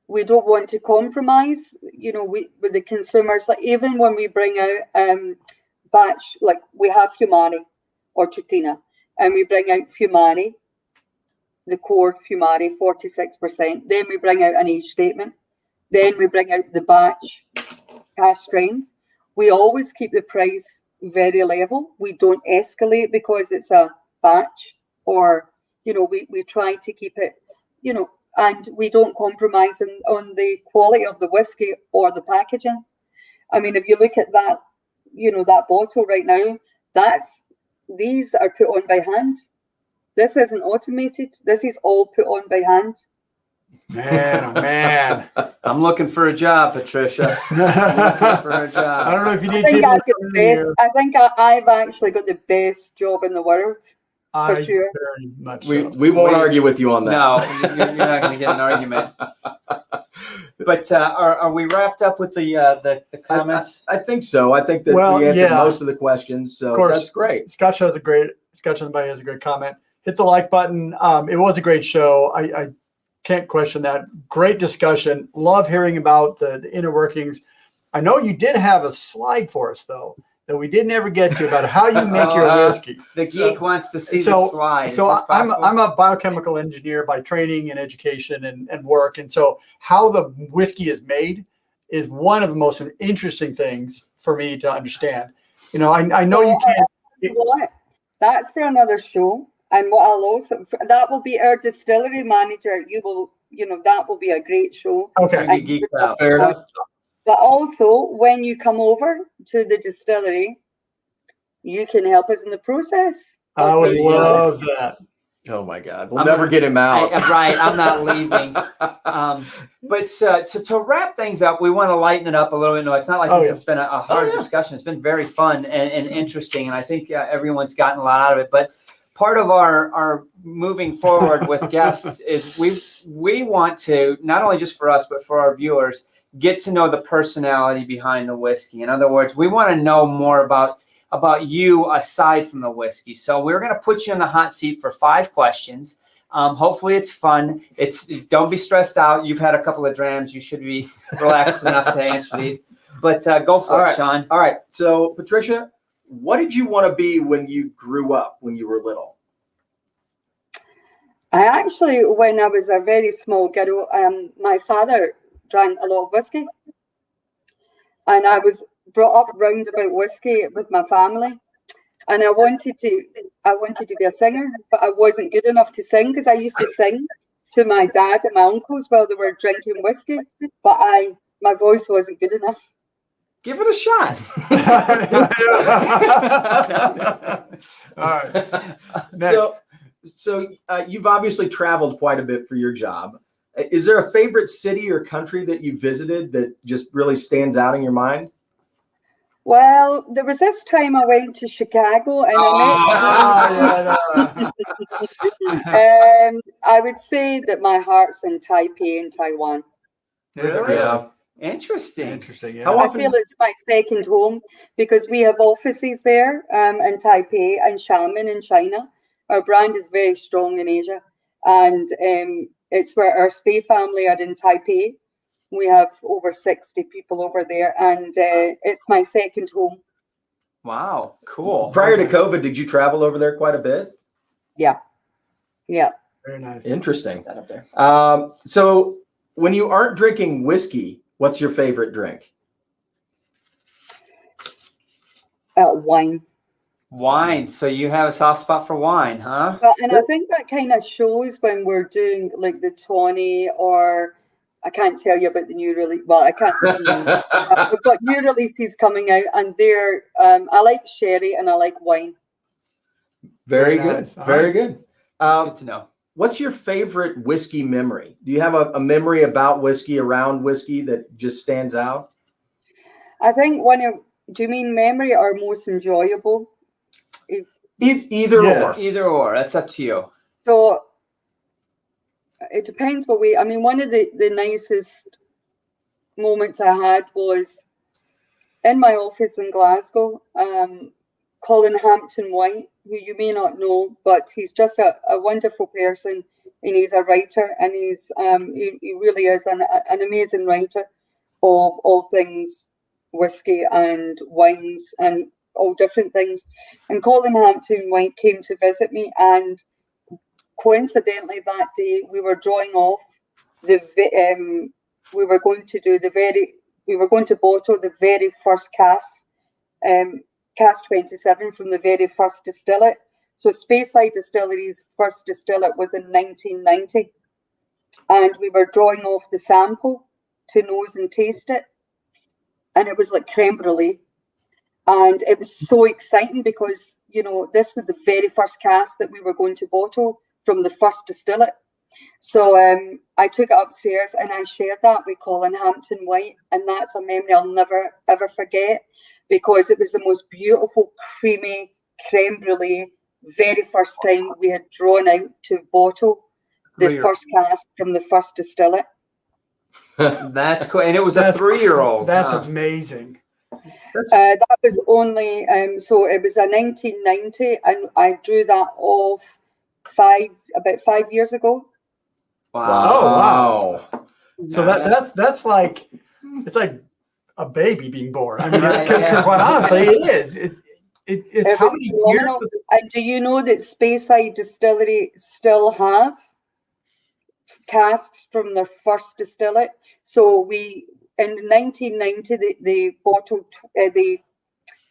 we don't want to compromise, with the consumers. Like even when we bring out batch, like we have Fumari or Chatina, and we bring out Fumari, the core Fumari, 46%. Then we bring out an age statement. Then we bring out the batch cask strength. We always keep the price very level. We don't escalate because it's a batch, or we try to keep it, and we don't compromise on the quality of the whiskey or the packaging. I mean, if you look at that, that bottle right now, these are put on by hand. This isn't automated. This is all put on by hand. Man, oh man. I'm looking for a job, Patricia. I'm looking for a job. I don't know if you need I think people. I've got the best. I think I've actually got the best job in the world. For sure. Very much so. We won't argue with you on that. No, you're not going to get an argument. But are we wrapped up with the comments? I think so. I think that we answered most of the questions. So that's great. Scotch on the Body has a great comment. Hit the like button. It was a great show. I can't question that. Great discussion. Love hearing about the inner workings. I know you did have a slide for us though that we didn't ever get to about how you make your whiskey. The geek wants to see the slide. So I'm a biochemical engineer by training and education and work. And so how the whiskey is made is one of the most interesting things for me to understand. I know you can't. What? That's for another show. And what I'll also, that will be our distillery manager. That will be a great show. Okay. Fair enough. But also, when you come over to the distillery, you can help us in the process. I would love that. Oh my God, we'll never get him out. Right, I'm not leaving. But to wrap things up, we want to lighten it up a little bit. No, it's not like this has been a hard discussion. It's been very fun and interesting, and I think everyone's gotten a lot out of it. But part of our moving forward with guests is we want to, not only just for us, but for our viewers, get to know the personality behind the whiskey. In other words, we want to know more about you aside from the whiskey. So we're going to put you in the hot seat for 5 questions. Hopefully it's fun. Don't be stressed out. You've had a couple of drams. You should be relaxed enough to answer these. But go for it, Sean. All right. So Patricia, what did you want to be when you grew up, when you were little? I actually, when I was a very small girl, my father drank a lot of whiskey, and I was brought up round about whiskey with my family, and I wanted to be a singer, but I wasn't good enough to sing because I used to sing to my dad and my uncles while they were drinking whiskey, but my voice wasn't good enough. Give it a shot. All right. Next. So you've obviously traveled quite a bit for your job. Is there a favorite city or country that you visited that just really stands out in your mind? Well, there was this time I went to Chicago and I would say that my heart's in Taipei in Taiwan. Really? Yeah. Interesting. Yeah. How I often- feel it's my second home because we have offices there in Taipei and Xiamen in China. Our brand is very strong in Asia, and it's where our Spey family are in Taipei. We have over 60 people over there, and it's my second home. Wow, cool. Prior to COVID, did you travel over there quite a bit? Yeah. Very nice. Interesting. That up there. So when you aren't drinking whiskey, what's your favorite drink? Wine. Wine. So you have a soft spot for wine, huh? Well, and I think that kind of shows when we're doing like the Tawny, or I can't tell you about the new release. Well, I can't. We've got new releases coming out, and they're I like sherry and I like wine. Very Very good. nice. All Very right. good. That's good to know. What's your favorite whiskey memory? Do you have a memory about whiskey, around whiskey, that just stands out? I think do you mean memory or most enjoyable? Either Yes. or. Either or. That's up to you. So it depends what I mean, one of the nicest moments I had was in my office in Glasgow. Colin Hampton White, who you may not know, but he's just a wonderful person, and he's a writer, and he's he really is an amazing writer of all things whiskey and wines and all different things. And Colin Hampton White came to visit me, and coincidentally that day we were drawing off we were going to bottle the very first cask. Cask 27 from the very first distillate. So Speyside Distillery's first distillate was in 1990. And we were drawing off the sample to nose and taste it. And it was like creme brulee. And it was so exciting because, you know, this was the very first cask that we were going to bottle from the first distillate. So I took it upstairs and I shared that with Colin Hampton White. And that's a memory I'll never, ever forget, because it was the most beautiful, creamy creme brulee, very first time we had drawn out to bottle the first cask from the first distillate. That's cool. And it was a 3-year-old. That's huh? amazing. That was only, so it was a 1990, and I drew that off about 5 years ago. Wow. Oh, wow. So Yeah. that's like, it's like a baby being born. I mean, Right, yeah. quite honestly, it is. It's It how was many phenomenal. years? And do you know that Speyside Distillery still have casks from their first distillate? So in 1990 they bottled they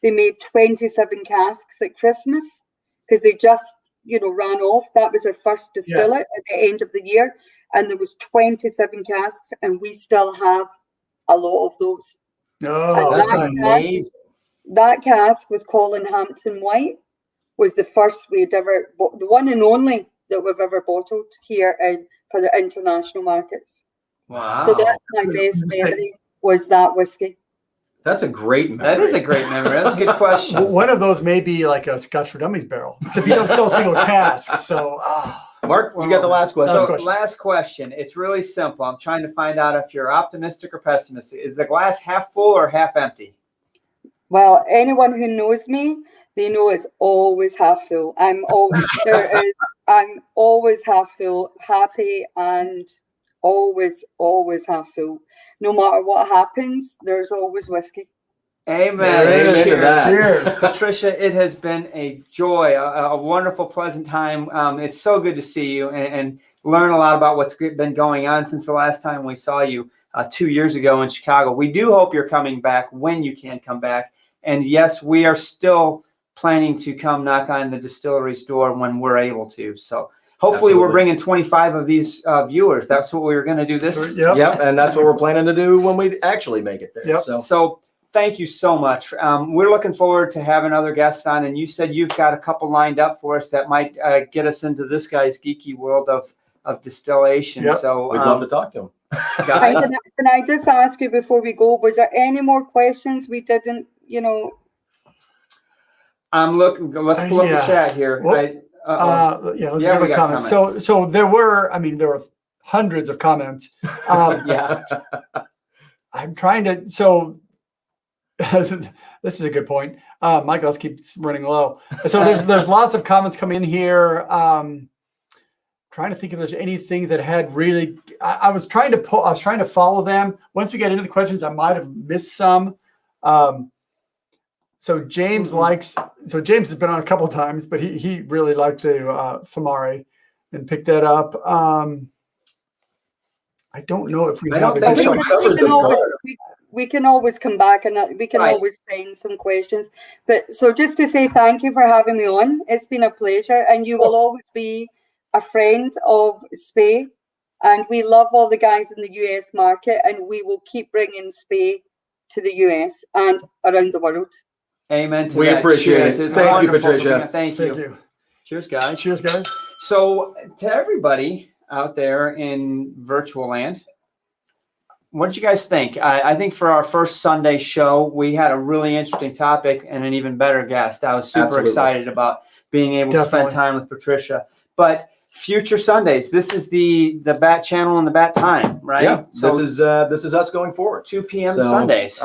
made 27 casks at Christmas because they just ran off. That was their first distillate at the end of the year, and there was 27 casks, and we still have a lot of those. Oh, And That's that amazing. That cask with Colin Hampton White was the first we'd ever, the one and only that we've ever bottled here for the international markets. Wow. So that's my best memory, was that whiskey. That's a great memory. That is a great memory. That's a good question. Well, one of those may be like a Scotch for Dummies barrel. Except you don't sell single casks. So, Mark, you got the last question. Last So question. last question. It's really simple. I'm trying to find out if you're optimistic or pessimistic. Is the glass half full or half empty? Well, anyone who knows me, they know it's always half full. I'm always half full, happy, and always half full. No matter what happens, there's always whiskey. Amen. There it is. Cheers. cheers. Patricia, it has been a joy, a wonderful, pleasant time. It's so good to see you and learn a lot about what's been going on since the last time we saw you 2 years ago in Chicago. We do hope you're coming back when you can come back. And yes, we are still planning to come knock on the distillery's door when we're able to. So Hopefully, we're Absolutely. bringing 25 of these viewers. That's what we were going to do this. Yep. Yep, and that's what we're planning to do when we actually make it there. Yep. So thank you so much. We're looking forward to having other guests on, and you said you've got a couple lined up for us that might get us into this guy's geeky world of distillation. Yep. So We'd love to talk to him. And guys, can I just ask you before we go, was there any more questions we didn't, I'm looking. Let's pull up the Yeah. chat here. Well, Yeah, yeah, we got comments. So there were hundreds of comments. yeah. I'm trying to, so this is a good point. Michael, let's keep running low. So there's lots of comments coming in here. Trying to think if there's anything that had really, I was trying to follow them. Once we get into the questions, I might have missed some. So James James has been on a couple of times, but he really liked the Famare and picked that up. I don't know if we I have don't a think good- so. we can always come back and we can Right. always send some questions. But so just to say thank you for having me on. It's been a pleasure, and you will always be a friend of Spey. And we love all the guys in the US market, and we will keep bringing Spey to the US and around the world. Amen to We that. appreciate Cheers. it. It's Thank you, wonderful for Patricia. being- Thank Thank you. you. Cheers, guys. Cheers, guys. So to everybody out there in virtual land, what did you guys think? I think for our first Sunday show, we had a really interesting topic and an even better guest. I was super Absolutely. excited about being able to Definitely. spend time with Patricia. But future Sundays, this is the Bat Channel and the Bat Time, right? Yeah, So this is us going forward. 2 p.m. So, Sundays.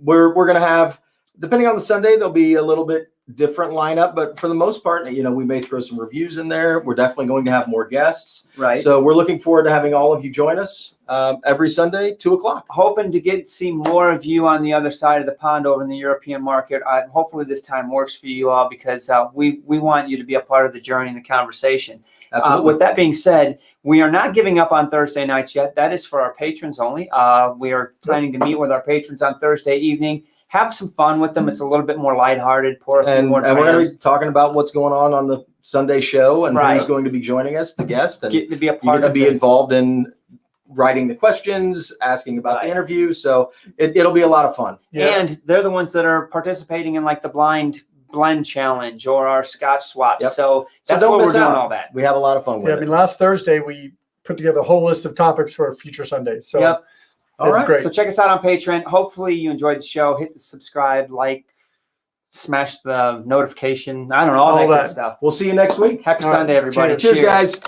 We're going to have, depending on the Sunday, there'll be a little bit different lineup, but for the most part, we may throw some reviews in there. We're definitely going to have more guests. Right. So we're looking forward to having all of you join us every Sunday, 2:00. Hoping to see more of you on the other side of the pond over in the European market. Hopefully this time works for you all, because we want you to be a part of the journey and the conversation. Absolutely. With that being said, we are not giving up on Thursday nights yet. That is for our patrons only. We are planning to meet with our patrons on Thursday evening. Have some fun with them. It's a little bit more lighthearted. Pour a few and more we're going to drams. be talking about what's going on the Sunday show and Right. who's going to be joining us, the guest, and Get to be a you part get to of be it. involved in writing the questions, asking about Right. the interview. So it'll be a lot of fun. Yeah. And they're the ones that are participating in like the blind blend challenge or our Scotch swaps. Yep. So that's don't where we're miss doing out. all that. We have a lot of fun with Yeah, it. last Thursday we put together a whole list of topics for future Sundays. So Yep. All it's right. great. So check us out on Patreon. Hopefully you enjoyed the show. Hit the subscribe, like, smash the notification. I don't know, all that good stuff. We'll see you next week. Happy All right. Sunday, everybody. Cheers. Cheers, guys.